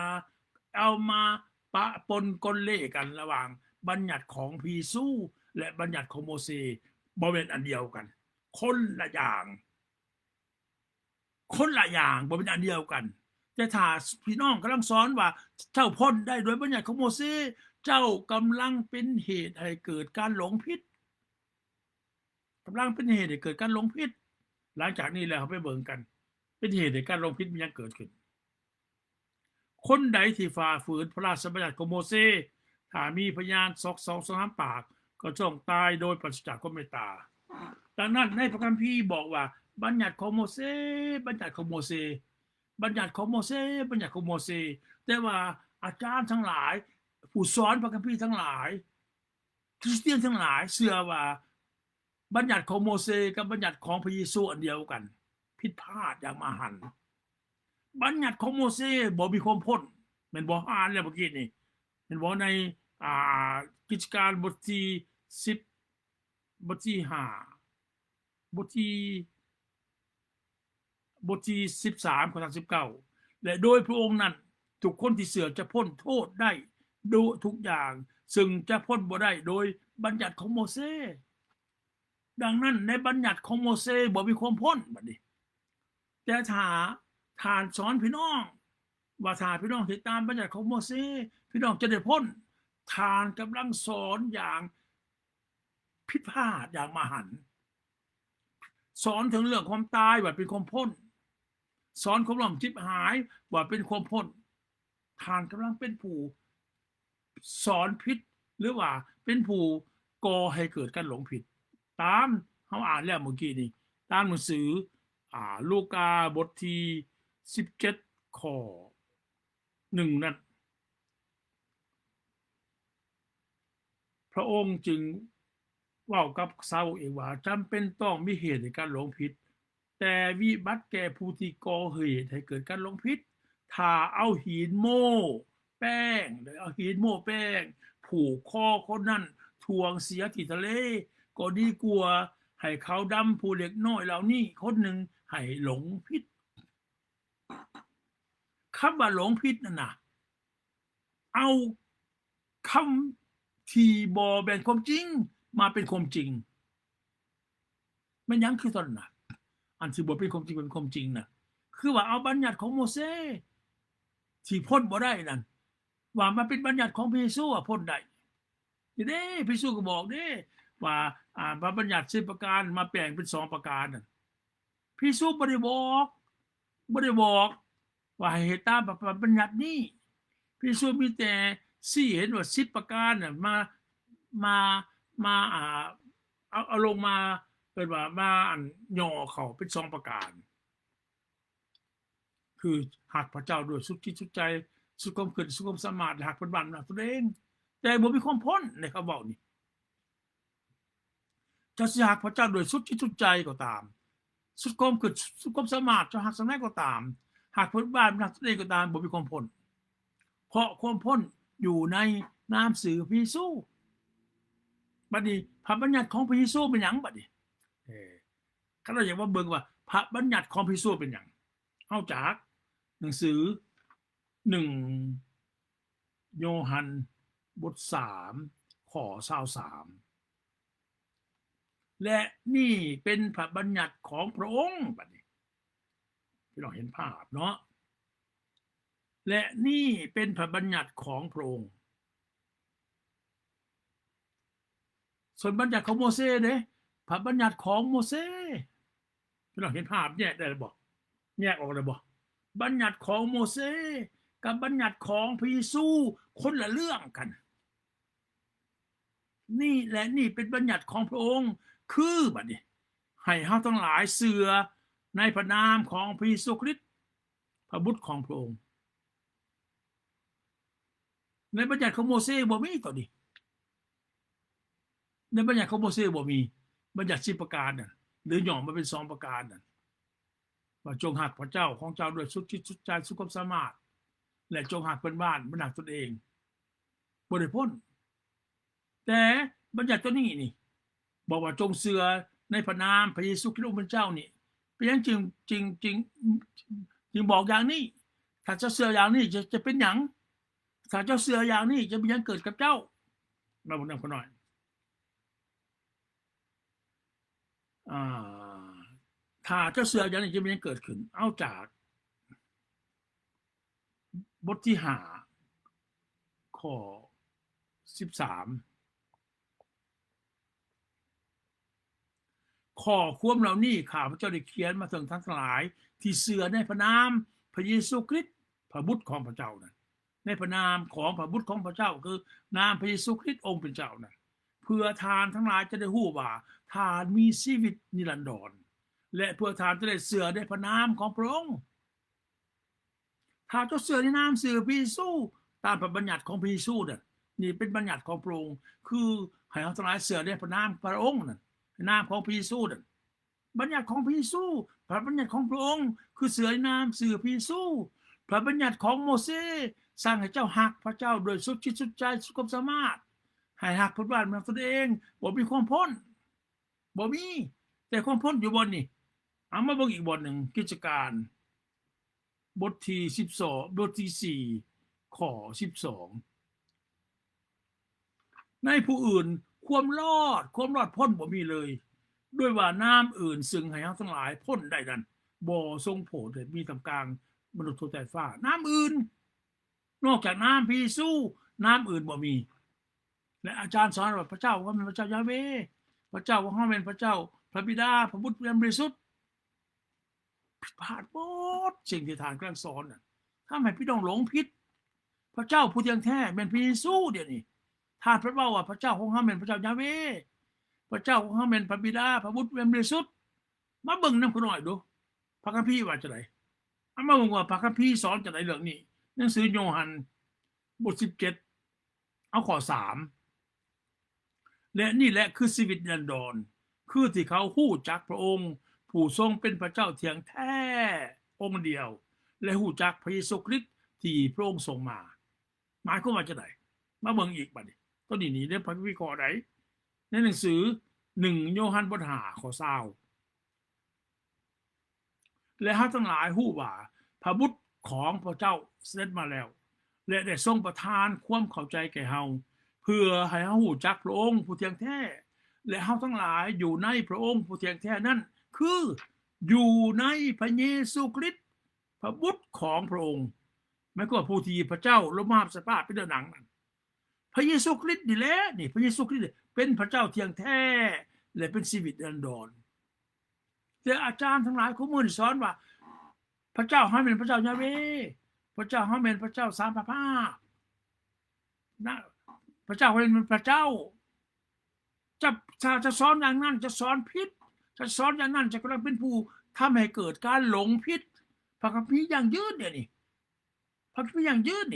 เอามาปะปนกลเล่กันระหว่างบัญญัติของพระเยซูและบัญญัติของโมเสสบ่แม่นอันเดียวกันคนละอย่างบ่เป็นอันเดียวกันแต่ถ้าพี่น้องกำลังสอนว่าเจ้าพ้นได้โดยบัญญัติของโมเสสเจ้ากำลังเป็นเหตุให้เกิดการหลงผิดกำลังเป็นเหตุให้เกิดการหลงผิดหลังจากนี้แล้วไปเบิ่งกันเป็นเหตุให้การหลงผิดมันยังเกิดขึ้นคนใดที่ฝ่าฝืนพระราชบัญญัติของโมเสสถ้ามีพยาน2-3 ปากก็ต้องตายโดยปราศจากความเมตตาดังนั้นในพระคัมภีร์บอกว่าบัญญัติของโมเสสบัญญัติของโมเสสบัญญัติของโมเสสบัญญัติของโมเสสแต่ว่าอาจารย์ทั้งหลายผู้สอนพระคัมภีร์ทั้งหลายคริสเตียนทั้งหลายเชื่อว่าบัญญัติของโมเสสกับบัญญัติของพระเยซูอันเดียวกันผิดพลาดอย่างมหันต์บัญญัติของโมเสสบ่มีความพ้นแม่นบ่อ่านแล้วเมื่อกี้นี่แม่นบ่ในกิจการบทที่10บทที่5บทที่13ข้อ39และโดยพระองค์นั้นทุกคนที่เสือจะพ้นโทษได้ดูทุกอย่างซึ่งจะพ้นบ่ได้โดยบัญญัติของโมเสสดังนั้นในบัญญัติของโมเสสบ่มีความพ้นบัดนี้แต่ถ้าทานสอนพี่น้องว่าถ้าพี่น้องติดตามบัญญัติของโมเสสพี่น้องจะได้พ้นทานกำลังสอนอย่างผิดพลาดอย่างมหันต์สอนถึงเรื่องความตายว่าเป็นความพ้นสอนความหลงจิบหายว่าเป็นความพ้นทานกำลังเป็นผู้สอนผิดหรือว่าเป็นผู้ก่อให้เกิดการหลงผิดตามเขาอ่านแล้วเมื่อกี้นี้ตามหนังสือลูกาบทที่17ข้อ1นั้นพระองค์จึงเว้ากับสาวกเองว่าจำเป็นต้องมีเหตุในการหลงผิดแต่วิบัติแก่ผู้ที่ก่อเหตุให้เกิดการหลงผิดถ้าเอาหินโม่แป้งหรือเอาหินโม่แป้งผูกคอคนนั้นทวงเสียที่ทะเลก็ดีกว่าให้เขาดำผู้เล็กน้อยเหล่านี้คนหนึ่งให้หลงผิดคำว่าหลงผิดนั่นนะเอาคำที่บ่แบ่งความจริงมาเป็นความจริงมันยังคือตอนน่ะอันที่บ่เป็นความจริงเป็นความจริงน่ะคือว่าเอาบัญญัติของโมเสสที่พ้นบ่ได้นั่นว่ามันเป็นบัญญัติของพระเยซูพ้นได้นี่เด้พระเยซูก็บอกเด้ว่าพระบัญญัติ10ประการมาแปลงเป็น2ประการนั่นพระเยซูบ่ได้บอกว่าให้ตามบัญญัตินี้พระเยซูมีแต่ชี้เห็นว่า10ประการน่ะมาเอาลงมาเป็นว่ามาย่อเขาเป็น2ประการคือหักพระเจ้าด้วยสุดจิตสุดใจสุดความคิดสุดความสามารถหักเป็นบันตัวเอง แต่บ่มีความพ้นในเขาเว้านี่เจ้าสิฮักพระเจ้าด้วยสุดจิตสุดใจก็ตามสุดความคิดสุดความสามารถเจ้าฮักสำใดก็ตามหากเพิ่นบ้านรักตัวเองก็ตามบ่มีความพ้นเพราะความพ้นอยู่ในนามสื่อพระเยซูบัดนี้พระบัญญัติของพระเยซูเป็นหยังบัดนี้คันเราอยากว่าเบิ่งว่าพระบัญญัติของพระเยซูเป็นหยังเอาจากหนังสือ1โยฮันบท3ข้อ23และนี่เป็นพระบัญญัติของพระองค์บัดนี้พี่น้องเห็นภาพเนาะและนี่เป็นพระบัญญัติของพระองค์ส่วนบัญญัติของโมเสสเด้พระบัญญัติของโมเสสพี่น้องเห็นภาพแยกได้หรือบ่แยกออกได้บ่บัญญัติของโมเสสกับบัญญัติของพระเยซูคนละเรื่องกันนี่และนี่เป็นบัญญัติของพระองค์คือบัดนี้ให้เฮาทั้งหลายเชื่อในพระนามของพระเยซูคริสต์พระบุตรของพระองค์ในบัญญัติของโมเสสบ่มีตัวนี้ในบัญญัติของโมเสสบ่มีบัญญัติ10ประการน่ะหรือย่อมาเป็น2ประการน่ะว่าจงรักพระเจ้าของเจ้าด้วยสุดจิตสุดใจสุดความสามารถและจงรักเพื่อนบ้านเหมือนรักตนเองบ่ได้พ้นแต่บัญญัติตัวนี้นี่บอกว่าจงเชื่อในพระนามพระเยซูคริสต์องค์พระเจ้านี่เป็นหยังจึงบอกอย่างนี้ถ้าเจ้าเชื่ออย่างนี้จะเป็นหยังถ้าเจ้าเชื่ออย่างนี้จะมีหยังเกิดกับเจ้ามาบอกนำกันหน่อยถ้าเจ้าเชื่ออย่างนี้จะมีหยังเกิดขึ้นเอาจากบทที่5ข้อ13ข้อความเหล่านี้ข้าพเจ้าได้เขียนมาถึงท่านทั้งหลายที่เชื่อในพระนามพระเยซูคริสต์พระบุตรของพระเจ้านั้นในพระนามของพระบุตรของพระเจ้าคือนามพระเยซูคริสต์องค์เป็นเจ้านั้นเพื่อทานทั้งหลายจะได้ฮู้ว่าทานมีชีวิตนิรันดรและเพื่อทานจะได้เชื่อในพระนามของพระองค์ถ้าเจ้าเชื่อในนามสื่อพระเยซูตามพระบัญญัติของพระเยซูนั่นนี่เป็นบัญญัติของพระองค์คือให้เราทั้งหลายเชื่อในพระนามพระองค์นั่นนามของพระเยซูนั่นบัญญัติของพระเยซูพระบัญญัติของพระองค์คือเสือในนามสื่อพระเยซูพระบัญญัติของโมเสสสั่งให้เจ้าฮักพระเจ้าโดยสุดจิตสุดใจสุดความสามารถให้ฮักเพื่อนบ้านเหมือนตนเองบ่มีความพ้นบ่มีแต่ความพ้นอยู่บนนี่เอามาเบิ่งอีกบทหนึ่งกิจการบทที่12บทที่4ข้อ12ในผู้อื่นความรอดพ้นบ่มีเลยด้วยว่าน้ำอื่นซึ่งให้เฮาทั้งหลายพ้นได้นั้นบ่ทรงโผล่มีตำกลางมนุษย์ทั่วใฟ้าน้ำอื่นนอกจากน้ำพระเยซูน้ำอื่นบ่มีและอาจารย์สอนว่าพระเจ้าว่าเป็นพระเจ้ายาเวห์พระเจ้าว่าเฮาเป็นพระเจ้าพระบิดาพระบุตรพระบริสุทธิ์ผิดพลาดหมดสิ่งที่ทางกำลังสอนน่ะทำให้พี่น้องหลงผิดพระเจ้าผู้เที่ยงแท้เป็นพระเยซูเดี๋ยวนี้ท่านพระเจ้าว่าพระเจ้าของเฮาเป็นพระเจ้ายาเวห์พระเจ้าของเฮาเป็นพระบิดาพระบุตรพระบริสุทธิ์มาเบิ่งนำกันหน่อยดูพระคัมภีร์ว่าจังได๋เอามาเบิ่งว่าพระคัมภีร์สอนจังได๋เรื่องนี้หนังสือโยฮันบท17เอาข้อ3และนี่แหละคือชีวิตนิรันดรคือที่เขาฮู้จักพระองค์ผู้ทรงเป็นพระเจ้าเที่ยงแท้องค์เดียวและฮู้จักพระเยซูคริสต์ที่พระองค์ทรงมาหมายความว่าจังได๋มาเบิ่งอีกบัดนี้ตัวนี้ได้พระวิเคราะห์ใดในหนังสือ1โยฮันบท5ข้อ20และเฮาทั้งหลายฮู้ว่าพระบุตรของพระเจ้าเสด็จมาแล้วและได้ทรงประทานความเข้าใจแก่เฮาเพื่อให้เฮาฮู้จักพระองค์ผู้เที่ยงแท้และเฮาทั้งหลายอยู่ในพระองค์ผู้เที่ยงแท้นั้นคืออยู่ในพระเยซูคริสต์พระบุตรของพระองค์ไม่ก็ผู้ที่พระเจ้าลงมาสภาพเป็นหนังนั้นพระเยซูคริสต์นี่แหละนี่พระเยซูคริสต์เป็นพระเจ้าเที่ยงแท้และเป็นชีวิตนิรันดรแต่อาจารย์ทั้งหลายเขามื้อนี้สอนว่าพระเจ้าเฮาเป็นพระเจ้ายาเวห์พระเจ้าเฮาเป็นพระเจ้าสามพระภาคนะพระเจ้าเป็นพระเจ้าจะสอนอย่างนั้นจะสอนผิดจะสอนอย่างนั้นจะกำลังเป็นผู้ทำให้เกิดการหลงผิดพระคัมภีร์อย่างยืดเนี่ยนี่พระคัมภีร์อย่างยืด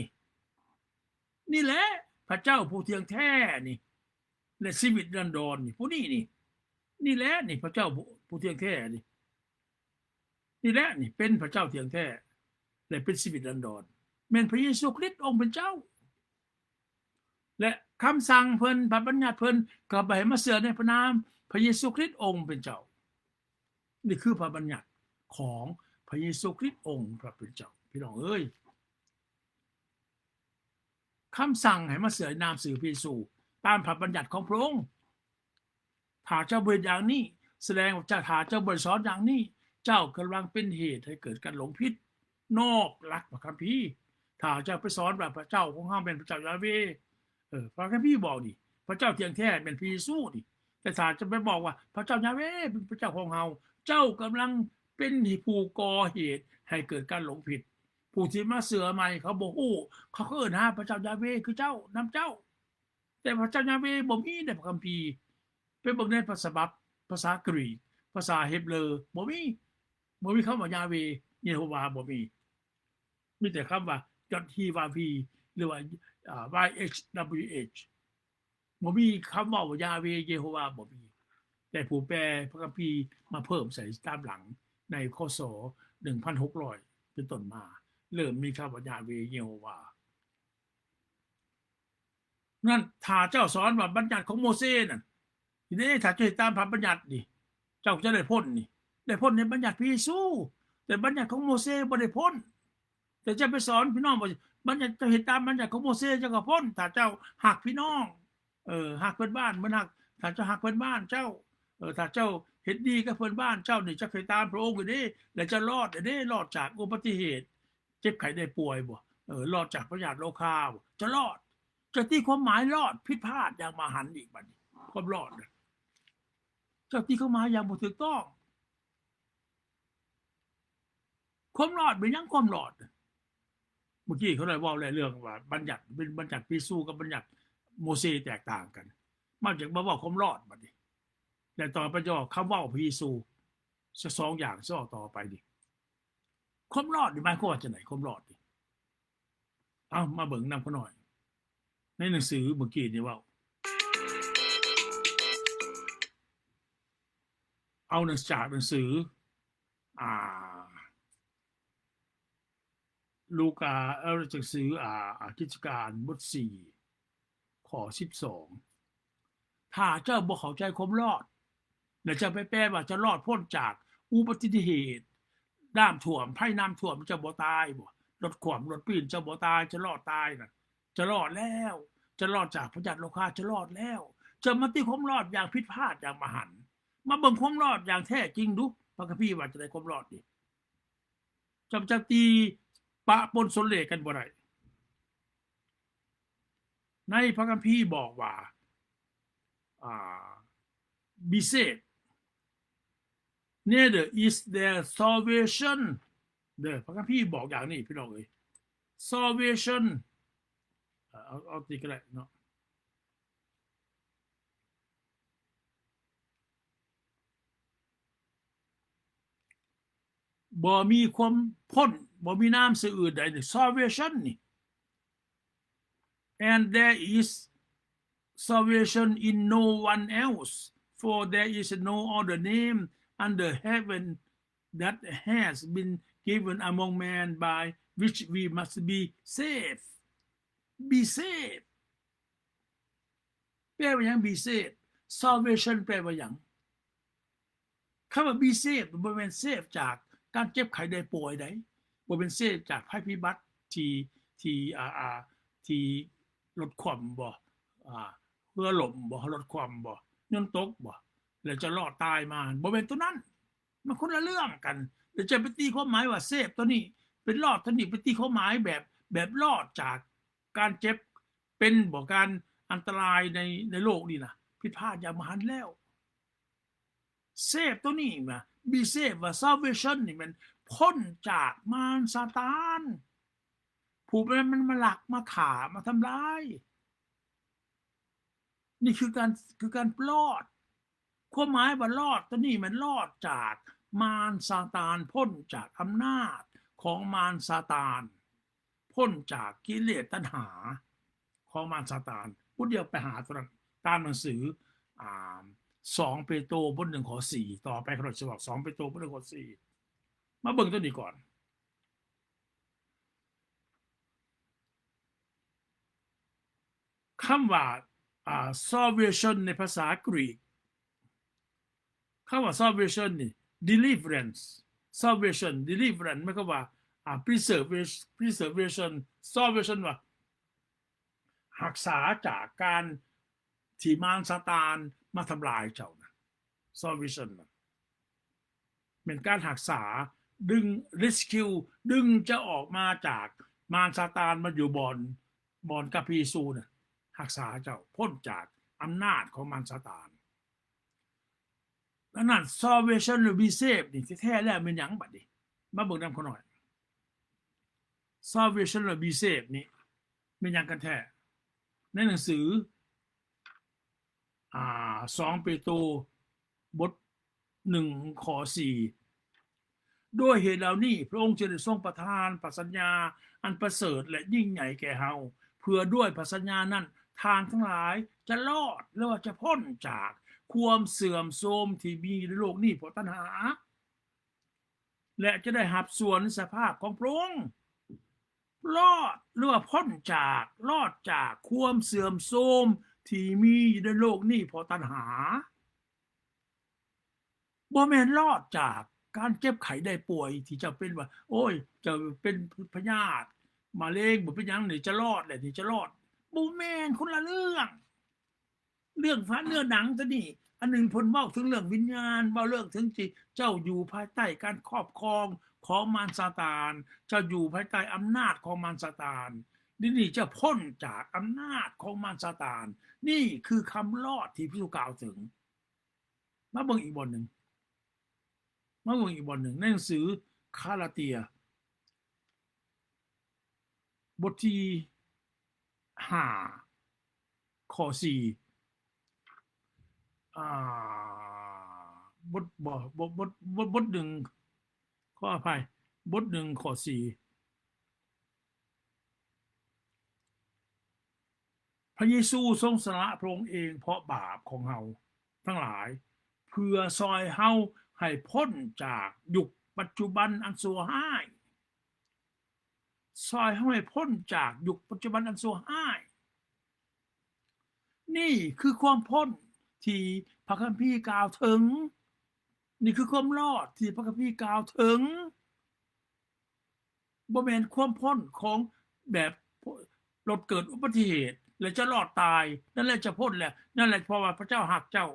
นี่แหละ พระเจ้าผู้เที่ยงแท้นี่และชีวิตดันดอนนี่ผู้นี้นี่แหละนี่พระเจ้าผู้เที่ยงแท้นี่แหละนี่เป็นพระเจ้าเที่ยงแท้และเป็นชีวิตดันดอนแม่นพระเยซูคริสต์องค์เป็นเจ้าและคำสั่งเพิ่นพระบัญญัติเพิ่นก็ไปมาเสือในพระนามพระเยซูคริสต์องค์เป็นเจ้านี่คือพระบัญญัติของพระเยซูคริสต์องค์พระเป็นเจ้าพี่น้องเอ้ยคำสั่งให้มาเสือนามสื่อพระเยซูตามพระบัญญัติของพระองค์ถ้าเจ้าเบิดอย่างนี้แสดงว่าถ้าเจ้าเบิดสอนอย่างนี้เจ้ากำลังเป็นเหตุให้เกิดการหลงผิดนอกหลักพระคัมภีร์ถ้าเจ้าไปสอนว่าพระเจ้าของข้าเป็นพระเจ้ายาเวพระคัมภีร์บอกดิพระเจ้าเที่ยงแท้เป็นพระเยซูดิแต่ถ้าจะไปบอกว่าพระเจ้ายาเวเป็นพระเจ้าของเฮาเจ้ากำลังเป็นผู้ก่อเหตุให้เกิดการหลงผิดผู้ที่มาเสือใหม่เขาบอกโอ้เขาเอิ้นหาพระเจ้ายาเวคือเจ้านำเจ้าแต่พระเจ้ายาเวบ่มีในพระคัมภีร์ไปเบิ่งในภาษากรีกภาษาเฮบเรอบ่มีคำว่ายาเวเยโฮวาบ่มีแต่คำว่ายอดฮีวาพีหรือว่าYHWH บ่มีคำว่ายาเวเยโฮวาบ่มีแต่ผู้แปลพระคัมภีร์มาเพิ่มใส่ตามหลังในคศ1,600เป็นต้นมาเริ่มมีคำว่ายาเวเยโฮวานั่นถ้าเจ้าสอนว่าบัญญัติของโมเสสนั่นทีนี้ถ้าจะตามพระบัญญัตินี่เจ้าจะได้พ้นนี่ได้พ้นในบัญญัติพระเยซูแต่บัญญัติของโมเสสบ่ได้พ้นแต่จะไปสอนพี่น้องว่าบัญญัติจะเห็นตามบัญญัติของโมเสสเจ้าก็พ้นถ้าเจ้าหักพี่น้องหักเพื่อนบ้านเหมือนหักถ้าเจ้าหักเพื่อนบ้านเจ้าถ้าเจ้าเห็นดีกับเพื่อนบ้านเจ้านี่จะเคยตามพระองค์อยู่นี่และจะรอดได้รอดจากอุบัติเหตุเจ็บไข้ได้ป่วยบ่รอดจากพยาธิโรคาบ่จะรอดจะตีความหมายรอดผิดพลาดอย่างมหันต์อีกบัดนี้ความรอดเจ้าตีความหมายอย่างบ่ถูกต้องความรอดเป็นยังความรอดเมื่อกี้เขาได้ว่าเรื่องว่าบัญญัติเป็นบัญญัติพิสูกับบัญญัติโมเสสแตกต่างกันมาจากมาว่าความรอดบัดนี้แต่ต่อไปจะคำว่าพระเยซูสองอย่างซอต่อไปดิความรอดนี่หมายความว่าจะไหนความรอดดิเอามาเบิ่งนำเขาหน่อยในหนังสือเมื่อกี้นี่ว่าเอาจากหนังสือลูกาหนังสือกิจการบท4ข้อ12ถ้าเจ้าบ่เข้าใจความรอดแล้วจะไปแปลว่าจะรอดพ้นจากอุบัติเหตุน้ำท่วมภัยน้ำท่วมจะบ่ตายบ่รถขวมรถปีนจะบ่ตายจะรอดตายน่ะจะรอดแล้วจะรอดจากพยาธิโรคาจะรอดแล้วจะมาตีความรอดอย่างผิดพลาดอย่างมหันต์มาเบิ่งความรอดอย่างแท้จริงดูพระคัมภีร์ว่าจะได้ความรอดดิจะตีปะปนสนเลกันบ่ได้ในพระคัมภีร์บอกว่าbe saved neither is there salvation เด้อพระคัมภีร์บอกอย่างนี้พี่น้องเอ้ย salvation เอาตีก็ได้เนาะบ่มีความพ้นบ่มีน้ำสื่ออื่นใด salvation นี่ and there is salvation in no one else for there is no other name under heaven that has been given among men by which we must be saved be saved แปลว่าอย่าง be saved salvation แปลว่าอย่างคำว่า be saved บ่แม่น save จากการเจ็บไข้ได้ป่วยใดบ่เป็น save จากภัยพิบัติที่ลดความบ่เรือล่มบ่ลดความบ่ยนต์ตกบ่แล้วจะรอดตายมาบ่เป็นตัวนั้นมันคนละเรื่องกันเดี๋ยวจะไปตีความหมายว่าเซฟตัวนี้เป็นรอดตัวนี้ไปตีความหมายแบบรอดจากการเจ็บเป็นบ่การอันตรายในโลกนี่นะผิดพลาดอย่างมหันต์แล้วเซฟตัวนี้มาบีเซฟว่า salvation นี่มันพ้นจากมารซาตานผู้มันมาหลักมาฆ่ามาทำร้ายนี่คือการรอดความหมายว่ารอดตัวนี้มันรอดจากมารซาตานพ้นจากอำนาจของมารซาตานพ้นจากกิเลสตัณหา ของมารซาตานพูดเดียวไปหาตัวนั้นตามหนังสืออ่า2 เปโตรบท 1 ข้อ 4ต่อไปเขาจะบอก2 เปโตรบท 1 ข้อ 4มาเบิ่งตัวนี้ก่อนคำว่าsalvation ในภาษากรีกคำว่า salvation นี่ deliverance salvation deliverance ไม่ก็ว่าpreservation salvation ว่ารักษาจากการที่มารซาตานมาทำลายเจ้านะ salvation นะเป็นการรักษาดึง rescue ดึงจะออกมาจากมารซาตานมาอยู่บอนกับพระเยซูนะรักษาเจ้าพ้นจากอำนาจของมารซาตานแล้วนั่น salvation หรือ be saved นี่แท้ๆแล้วเป็นหยังบัดนี้มาเบิ่งนำเขาหน่อย salvation หรือ be saved นี่เป็นหยังกันแท้ในหนังสือ2 เปโตรบท 1 ข้อ 4ด้วยเหตุเหล่านี้พระองค์จะได้ทรงประทานพระสัญญาอันประเสริฐและยิ่งใหญ่แก่เฮาเพื่อด้วยพระสัญญานั้นทานทั้งหลายจะรอดหรือว่าจะพ้นจากความเสื่อมโทรมที่มีในโลกนี้เพราะตัณหาและจะได้หับส่วนสภาพของพระองค์รอดหรือว่าพ้นจากรอดจากความเสื่อมโทรมที่มีในโลกนี้เพราะตัณหาบ่แม่นรอดจากการเจ็บไข้ได้ป่วยที่จะเป็นว่าโอ้ยจะเป็นพยาธิมะเร็งบ่เป็นหยังนี่จะรอดแหละนี่จะรอดบ่แม่นคนละเรื่องฟ้าเนื้อหนังซะนี่อันหนึ่งเพิ่นเว้าถึงเรื่องวิญญาณเว้าเรื่องถึงที่เจ้าอยู่ภายใต้การครอบครองของมารซาตานเจ้าอยู่ภายใต้อำนาจของมารซาตานนี่จะพ้นจากอำนาจของมารซาตานนี่คือคำรอดที่พระเยซูกล่าวถึงมาเบิ่งอีกบทหนึ่งในหนังสือคาลาเตียบทที่5 ข้อ 4บท 1 ขออภัยบท 1 ข้อ 4พระเยซูทรงสละพระองค์เองเพราะบาปของเฮาทั้งหลายเพื่อซอยเฮาให้พ้นจากยุคปัจจุบันอันชั่วร้ายซอยเฮาให้พ้นจากยุคปัจจุบันอันชั่วร้ายนี่คือความพ้นที่พระคัมภีร์กล่าวถึงนี่คือความรอดที่พระคัมภีร์กล่าวถึงบ่แม่นความพ้นของแบบรถเกิดอุบัติเหตุแล้วจะรอดตายนั่นแหละจะพ้นแหละนั่นแหละเพราะว่าพระเจ้าหักเจ้า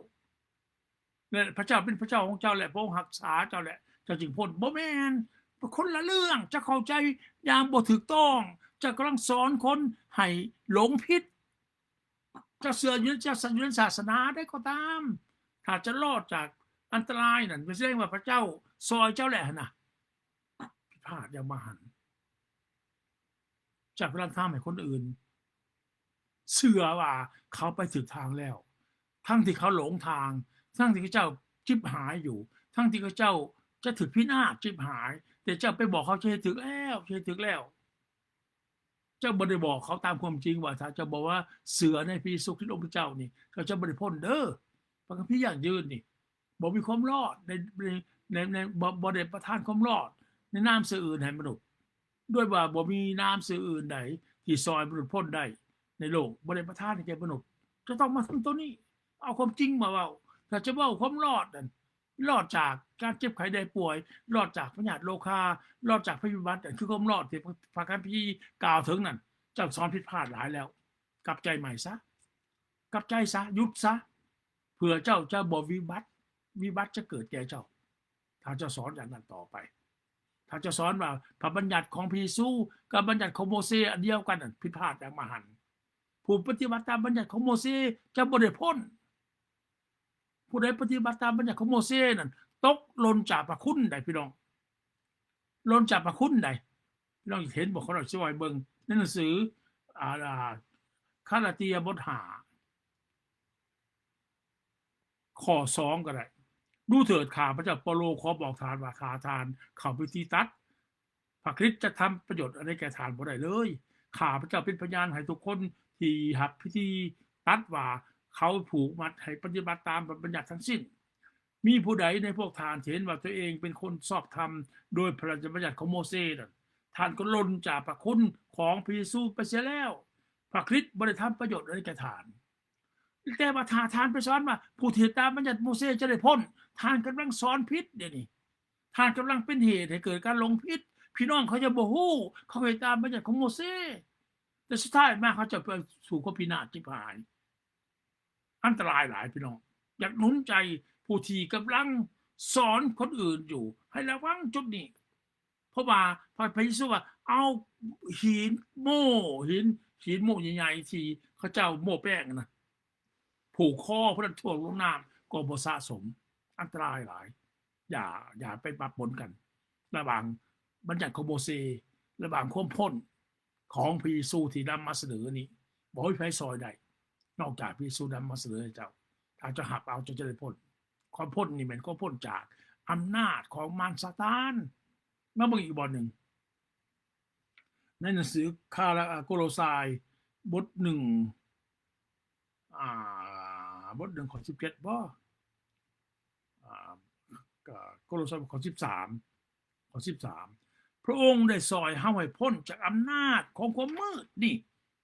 และพระเจ้าเป็นพระเจ้าของเจ้าแหละพระองค์รักษาเจ้าแหละเจ้าจึงพ้นบ่แม่นคนละเรื่องจะเข้าใจอย่างบ่ถูกต้องจะกำลังสอนคนให้หลงผิดจะเสื่อมจะสัญญาศาสนาได้ก็ตามถ้าจะรอดจากอันตรายนั่นไม่ใช่ว่าพระเจ้าซอยเจ้าแหละนะผิดพลาดอย่างมหันต์จากเวลาทำให้คนอื่นเชื่อว่าเขาไปถึงทางแล้วทั้งที่เขาหลงทางทั้งที่เขาเจ้าจิบหายอยู่ทั้งที่เขาเจ้าจะถึงพินาศจิบหายแต่เจ้าไปบอกเขาจะถึงแล้วจะถึงแล้วเจ้าบ่ได้บอกเขาตามความจริงว่าถ้าจะบอกว่าเสือในพระเยซูคริสต์องค์พระเจ้านี่เขาจะบ่ได้พ้นเด้อพระคัมภีร์อย่างยืนนี่บ่มีความรอดในบ่ได้ประทานความรอดในนามสื่ออื่นให้มนุษย์ด้วยว่าบ่มีนามสื่ออื่นใดที่ซอยมนุษย์พ้นได้ในโลกบ่ได้ประทานให้แก่มนุษย์จะต้องมาทำตัวนี้เอาความจริงมาเว้าถ้าจะเว้าความรอดนั่นรอดจากการเจ็บไข้ได้ป่วยรอดจากพยาธิโรคารอดจากภัยพิบัติคือความรอดที่พระคัมภีร์กล่าวถึงนั่นเจ้าสอนผิดพลาดหลายแล้วกลับใจใหม่ซะกลับใจซะหยุดซะเพื่อเจ้าจะบ่วิบัติจะเกิดแก่เจ้าถ้าจะสอนอย่างนั้นต่อไปถ้าจะสอนว่าพระบัญญัติของพระเยซูกับบัญญัติของโมเสสอันเดียวกันนั่นผิดพลาดอย่างมหันต์ผู้ปฏิบัติตามบัญญัติของโมเสสจะบ่ได้พ้นผู้ใดปฏิบัติตามบัญญัติของโมเสสนั่นตกหล่นจากพระคุณใดพี่น้องหล่นจากพระคุณใดพี่น้องเห็นบอกเขาเราช่วยเบิ่งในหนังสือคาลาเตียบท5ข้อ 2ก็ได้ดูเถิดข้าพระเจ้าเปาโลขอบอกทานว่าข้าทานเข้าพิธีตัดพระคริสต์จะทำประโยชน์อะไรแก่ทานบ่ได้เลยข้าพระเจ้าเป็นพยานให้ทุกคน ที่หับพิธีตัดว่าเขาผูกมัดให้ปฏิบัติตามบัญญัติทั้งสิ้นมีผู้ใดในพวกทานเห็นว่าตัวเองเป็นคนชอบธรรมโดยพระราชบัญญัติของโมเสสท่านก็ล้นจากพระคุณของพระเยซูไปเสียแล้วพระคริสต์บริทำประโยชน์อะไรแก่ทานแต่ว่าทานไปสอนว่าผู้ที่ตามบัญญัติโมเสสจะได้พ้นทานกำลังสอนพิษเดี๋ยวนี้ทานกำลังเป็นเหตุให้เกิดการลงพิษพี่น้องเขาจะบ่ฮู้เขาไปตามบัญญัติของโมเสสแต่สุดท้ายมาเขาจะไปสู่ความพินาศที่ผายอันตรายหลายพี่น้องอยากหนุนใจผู้ที่กำลังสอนคนอื่นอยู่ให้ระวังจุดนี้เพราะว่าพระเยซูว่าเอาหินโม่ใหญ่ๆที่เขาเจ้าโม่แป้งนะผูกคอเพื่อถ่วงลงน้ำก็บ่สะสมอันตรายหลายอย่าไปปะปนกันระหว่างบัญญัติของโมเสสระหว่างความพ้นของพระเยซูที่นำมาเสนอนี้บ่มีใครซอยได้นอกจากพระเยซูนำมาเสนอให้เจ้าถ้าจะหับเอาจะได้พ้นความพ้นนี่มันก็พ้นจากอำนาจของมารซาตานมาเบิ่งอีกบทหนึ่งในหนังสือโคโลสายบทหนึ่งบทหนึ่งข้อ17บ่โคโลสายข้อ13พระองค์ได้ซอยเฮาให้พ้นจากอำนาจของความมืดนี่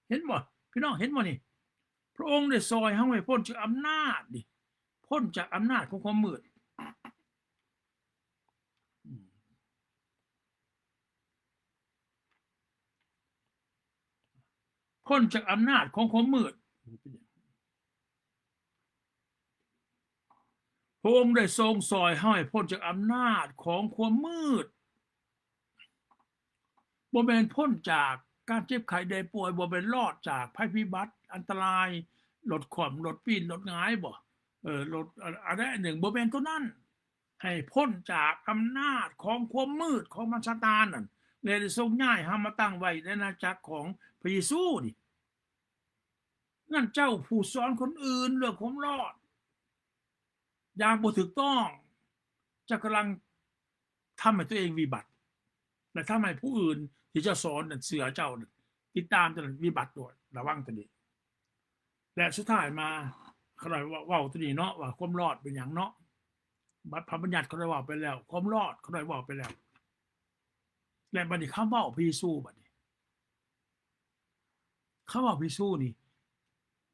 เห็นบ่พี่น้องเห็นบ่นี่พระองค์ได้ซอยเฮาให้พ้นจากอำนาจนี่พ้นจากอำนาจของความมืดพ้นจากอำนาจของความมืดพระองค์ได้ทรงซอยให้พ้นจากอำนาจของความมืดบ่แม่นพ้นจากการเจ็บไข้ได้ป่วยบ่แม่นรอดจากภัยพิบัติอันตรายรถคว่ำรถปีนรถหงายบ่รถอะไรหนึ่งบ่แม่นตัวนั้นให้พ้นจากอำนาจของความมืดของมารซาตานนั่นเลยได้ทรงย้ายเฮามาตั้งไว้ในอาณาจักรของพระเยซูนี่นั่นเจ้าผู้สอนคนอื่นเรื่องความรอดอย่างบ่ถูกต้องจะกำลังทำให้ตัวเองวิบัติและทำให้ผู้อื่นที่จะสอนเสือเจ้าติดตามจนวิบัติด้วยระวังตัวนี้และสุดท้ายมาเขาได้ว่าตัวนี้เนาะว่าความรอดเป็นอย่างเนาะพระบัญญัติเขาได้ว่าไปแล้วความรอดเขาได้ว่าไปแล้วและบัดนี้คำว่าพระเยซูบัดนี้คำว่าพระเยซูนี่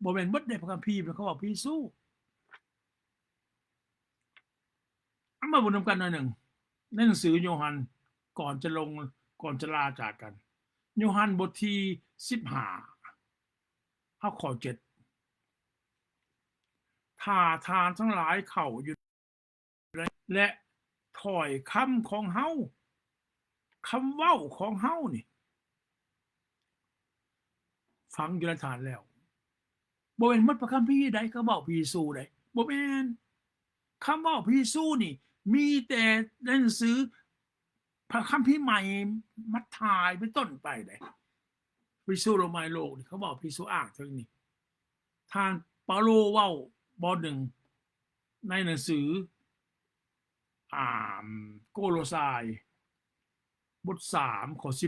บ่แม่นเบิดในพระคัมภีร์เป็นคำว่าพระเยซูเอามาบนนำกันหน่อยหนึ่งในหนังสือโยฮันก่อนจะลาจากกันโยฮันบทที่15ข้อ7ถ้าทานทั้งหลายเข้าอยู่และถ้อยคำของเฮาคำเว้าของเฮานี่ฟังอยู่ในฐานแล้วบ่แม่นหมดพระคัมภีร์ใดก็เว้าพระเยซูได้บ่แม่นคำเว้าพระเยซูนี่มีแต่ในหนังสือพระคัมภีร์ใหม่มัทธิวเป็นต้นไปได้พระเยซูลงมาในโลกนี่เขาบอกพระเยซูอ้างถึงนี่ท่านเปาโลเว้าบทหนึ่งในหนังสือโคโลสายบท3ข้อ16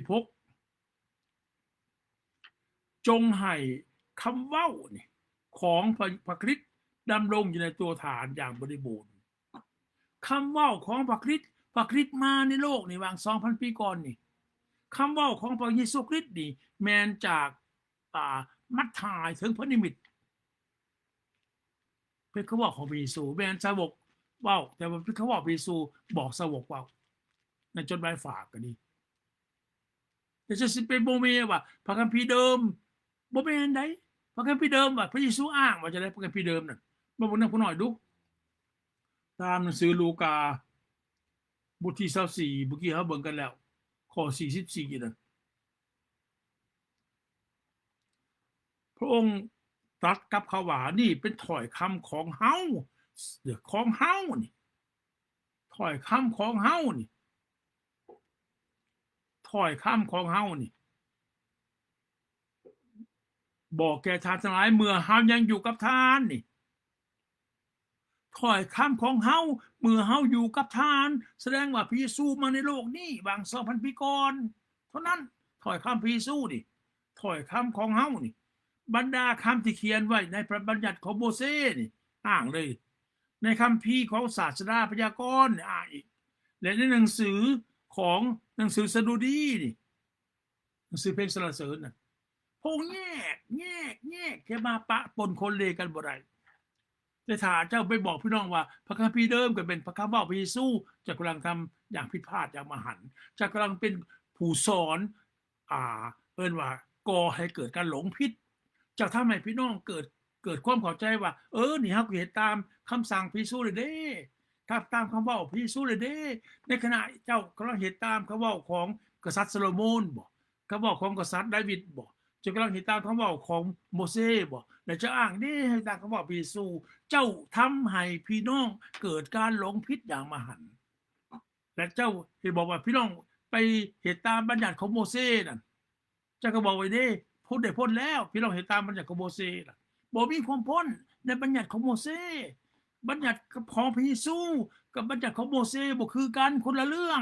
จงให้คำเว้านี่ของพระคริสต์ดำรงอยู่ในตัวฐานอย่างบริบูรณ์คำเว้าของพระคริสต์มาในโลกนี่วาง 2,000 ปีก่อนนี่คำเว้าของพระเยซูคริสต์นี่แม้นจากมัทธิวถึงพระนิมิตเป็นคำเว้าของพระเยซูแม้นสาวกเว้าแต่ว่าเป็นคำเว้าพระเยซูบอกสาวกเว้าในจดหมายฝากก็ดีแต่จะสิเป็นบ่แม่นว่าพระคัมภีร์เดิมบ่แม่นได้พระคัมภีร์เดิมว่าพระเยซูอ้างว่าจะได้พระคัมภีร์เดิมนั่นมาเบิ่งนำผู้น้อยดูตามหนังสือลูกาบทที่24เมื่อกี้เฮาเบิ่งกันแล้วข้อ44นั่นพระองค์ตรัสกับเขาว่านี่เป็นถ้อยคำของเฮาของเฮานี่ถ้อยคำของเฮานี่ถ้อยคำของเฮานี่บอกแก่ท่านทั้งหลายเมื่อเฮายังอยู่กับท่านนี่ถ้อยคำของเฮาเมื่อเฮาอยู่กับท่านแสดงว่าพระเยซูมาในโลกนี้บาง 2,000 ปีก่อนเท่านั้นถ้อยคำพระเยซูนี่ถ้อยคำของเฮานี่ บรรดาคำที่เขียนไว้ในพระบัญญัติของโมเสสนี่อ้างเลย ในคัมภีร์ของศาสดาพยากรณ์อ้างอีกและในหนังสือของหนังสือสดุดีนี่หนังสือเพลงสรรเสริญนะพงแยกแค่มาปะปนคนเลกันบ่ได้แต่ถ้าเจ้าไปบอกพี่น้องว่าพระคัมภีร์เดิมก็เป็นพระคำว่าพระเยซูจะกำลังทำอย่างผิดพลาดอย่างมหันต์จะกำลังเป็นผู้สอนเอิ้นว่าก่อให้เกิดการหลงผิดจะทำให้พี่น้องเกิดความเข้าใจว่านี่เฮาก็เฮ็ดตามคำสั่งพระเยซูเลยเด้ถ้าตามคำเว้าพระเยซูเลยเด้ในขณะเจ้ากำลังเฮ็ดตามคำเว้าของกษัตริย์โซโลมอนบ่คำเว้าของกษัตริย์ดาวิดบ่จะกำลังเฮ็ดตามคำเว้าของโมเสสบ่แล้วจะอ้างเด้ให้ตามคำเว้าพระเยซูเจ้าทำให้พี่น้องเกิดการหลงผิดอย่างมหันต์และเจ้าที่บอกว่าพี่น้องไปเฮ็ดตามบัญญัติของโมเสสนั่นเจ้าก็บอกไว้เด้พ้นได้พ้นแล้วพี่น้องเฮ็ดตามบัญญัติของโมเสสน่ะบ่มีความพ้นในบัญญัติของโมเสสบัญญัติของพระเยซูกับบัญญัติของโมเสสบ่คือกันคนละเรื่อง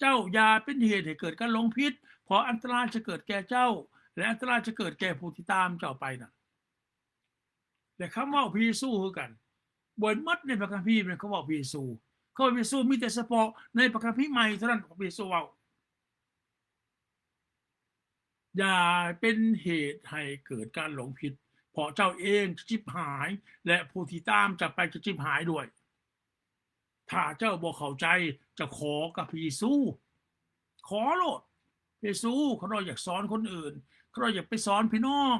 เจ้าอย่าเป็นเหตุให้เกิดการหลงผิดเพราะอันตรายจะเกิดแก่เจ้าและอันตรายจะเกิดแก่ผู้ที่ตามเจ้าไปน่ะและคำเว้าพระเยซูคือกันบ่หมดในพระคัมภีร์เป็นคำเว้าพระเยซูคำว่าพระเยซูมีแต่เฉพาะในพระคัมภีร์ใหม่เท่านั้นพระเยซูเว้าอย่าเป็นเหตุให้เกิดการหลงผิดเพราะเจ้าเองจะชิบหายและผู้ที่ตามจะไปจะชิบหายด้วยถ้าเจ้าบ่เข้าใจจะขอกับพระเยซูขอโลดพระเยซูเขาอยากสอนคนอื่นเขาอยากไปสอนพี่น้อง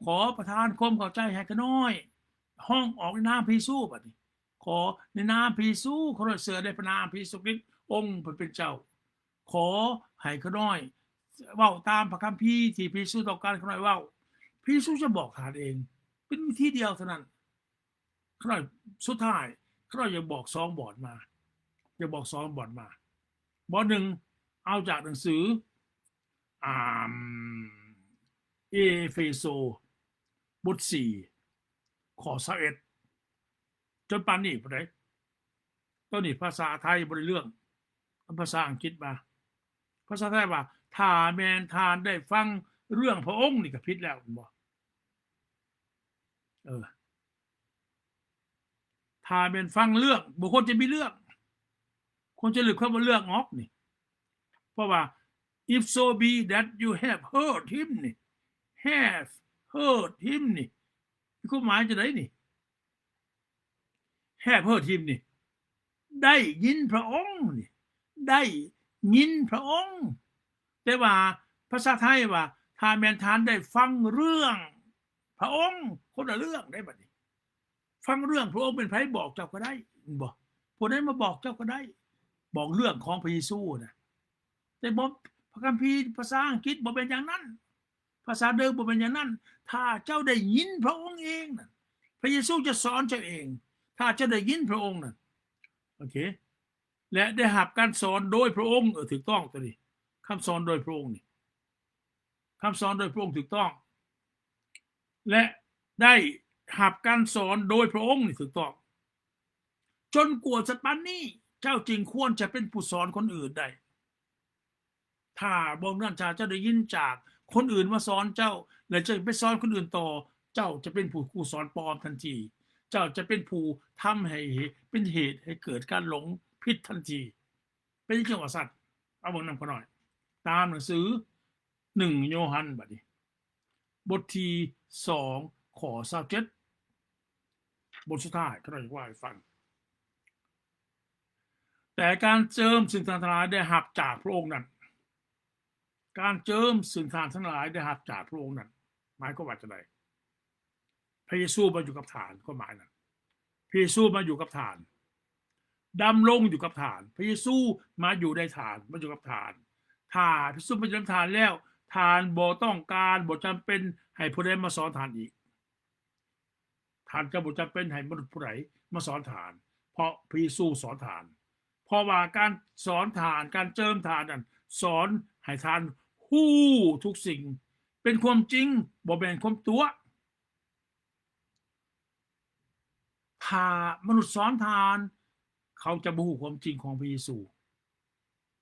ขอประทานความเข้าใจให้กันน้อยห้องออกในนามพระเยซูบัดนี้ขอในนามพระเยซูเขาเสือในพระนามพระเยซูคริสต์องค์เป็นเจ้าขอให้เขาน้อยเว้าตามพระคัมภีร์ที่พระเยซูต้องการเขาน้อยเว้าพระเยซูจะบอกทานเองเป็นวิธีเดียวเท่านั้นเขาน้อยสุดท้ายเขาน้อยอย่าบอก2บอร์ดมาอย่าบอก2บอร์ดมาบอร์ด1เอาจากหนังสือเอเฟโซบท4ข้อ21จนปานนี้บ่ได้ตอนนี้ภาษาไทยบ่ได้เรื่องภาษาอังกฤษมาภาษาไทยว่าถ้าแม่นทานได้ฟังเรื่องพระองค์นี่ก็ผิดแล้วบ่ถ้าแม่นฟังเรื่องบ่ควรจะมีเรื่องควรจะลึกคำว่าเรื่องออกนี่เพราะว่า if so be that you have heard him นี่ have heard him นี่มีความหมายจะได้นี่ have heard him นี่ได้ยินพระองค์นี่ได้ยินพระองค์แต่ว่าภาษาไทยว่าถ้าแม่นทานได้ฟังเรื่องพระองค์คนละเรื่องได้บัดนี้ฟังเรื่องพระองค์เป็นไผบอกเจ้าก็ได้บ่ผู้ใดมาบอกเจ้าก็ได้บอกเรื่องของพระเยซูนะแต่บ่พระคัมภีร์ภาษาอังกฤษบ่เป็นอย่างนั้นภาษาเดิมบ่เป็นอย่างนั้นถ้าเจ้าได้ยินพระองค์เองน่ะพระเยซูจะสอนเจ้าเองถ้าเจ้าได้ยินพระองค์น่ะโอเคและได้รับการสอนโดยพระองค์ถูกต้องตัวนี้คำสอนโดยพระองค์นี่คำสอนโดยพระองค์ถูกต้องและได้รับการสอนโดยพระองค์นี่ถูกต้องจนกว่าจะปานนี้เจ้าจึงควรจะเป็นผู้สอนคนอื่นได้ถ้าบ่นั้นเจ้าได้ยินจากคนอื่นมาสอนเจ้าแล้วจะไปสอนคนอื่นต่อเจ้าจะเป็นผู้สอนปลอมทันทีเจ้าจะเป็นผู้ทำให้เป็นเหตุให้เกิดการหลงผิดทันทีเป็นจังหวะสัตว์เอาเบิ่งนำกันหน่อยตามหนังสือ1โยฮันบัดนี้บทที่2ข้อ27บทสุดท้ายก็ได้ว่าให้ฟังแต่การเจิมสิ่งต่างๆได้รับจากพระองค์นั้นการเจิมสิ่งต่างทั้งหลายได้รับจากพระองค์นั้นหมายความว่าจังได๋พระเยซูมาอยู่กับฐานก็หมายนั้นพระเยซูมาอยู่กับฐานดำรงอยู่กับฐานพระเยซูมาอยู่ในฐานมาอยู่กับฐานถ้าพระเยซูมาอยู่ในฐานแล้วฐานบ่ต้องการบ่จำเป็นให้ผู้ใดมาสอนฐานอีกฐานจะบ่จำเป็นให้มนุษย์ผู้ใดมาสอนฐานเพราะพระเยซูสอนฐานเพราะว่าการสอนฐานการเจิมฐานนั้นสอนให้ฐานฮู้ทุกสิ่งเป็นความจริงบ่แม่นความตัวถ้ามนุษย์สอนทานเขาจะบ่ฮู้ความจริงของพระเยซู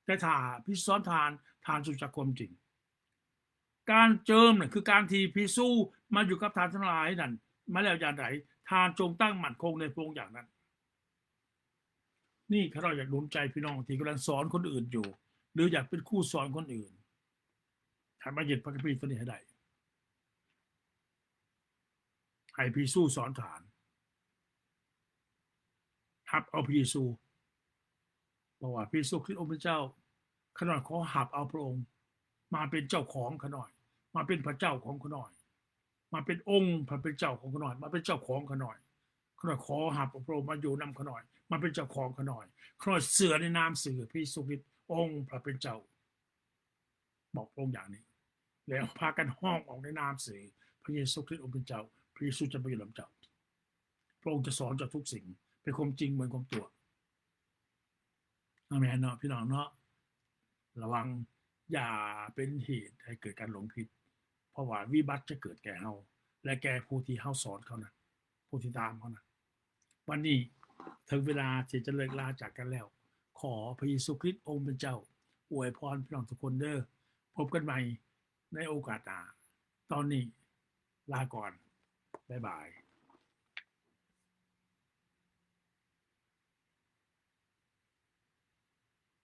แต่ถ้าพระสอนทานทานรู้จักความจริง การเจิมน่ะคือการที่พิสูจน์มาอยู่กับทานทั้งหลายนั่นมาแล้วอย่างไรทานจงตั้งมั่นคงในพระองค์อย่างนั้นนี่ถ้าเราอยากหนุนใจพี่น้องที่กำลังสอนคนอื่นอยู่ หรืออยากเป็นครูสอนคนอื่นทำมาเย็นพระคัมภีร์ตัวนี้ให้ได้ให้พิสูจน์สอนฐานหับเอาพิสูจน์บอกว่าพิสูจน์คริสต์องค์พระเจ้าขน่อยขอหับเอาพระองค์มาเป็นเจ้าของขน่อยมาเป็นพระเจ้าของขน่อยมาเป็นองค์พระเป็นเจ้าของขน่อยมาเป็นเจ้าของขน่อยขน่อยขอหับเอาพระองค์มาอยู่นำขน่อยมาเป็นเจ้าของขน่อยขน่อยเสือในนามสื่อพิสูจน์คริสต์องค์พระเป็นเจ้าบอกพระองค์อย่างนี้แล้วพากันห้องออกในนามสื่อพระเยซูคริสต์องค์เป็นเจ้าพระเยซูจะไปอยู่ลำเจ้าพระองค์จะสอนเจ้าทุกสิ่งเป็นความจริงเหมือนความตัวอาเมนเนาะพี่น้องเนาะระวังอย่าเป็นเหตุให้เกิดการหลงผิดเพราะว่าวิบัติจะเกิดแก่เฮาและแก่ผู้ที่เฮาสอนเขานะผู้ที่ตามเขานะวันนี้ถึงเวลาที่จะเลิกลาจากกันแล้วขอพระเยซูคริสต์องค์เป็นเจ้าอวยพรพี่น้องทุกคนเด้อพบกันใหม่ในโอกาสหน้าตอนนี้ลาก่อนบ๊ายบาย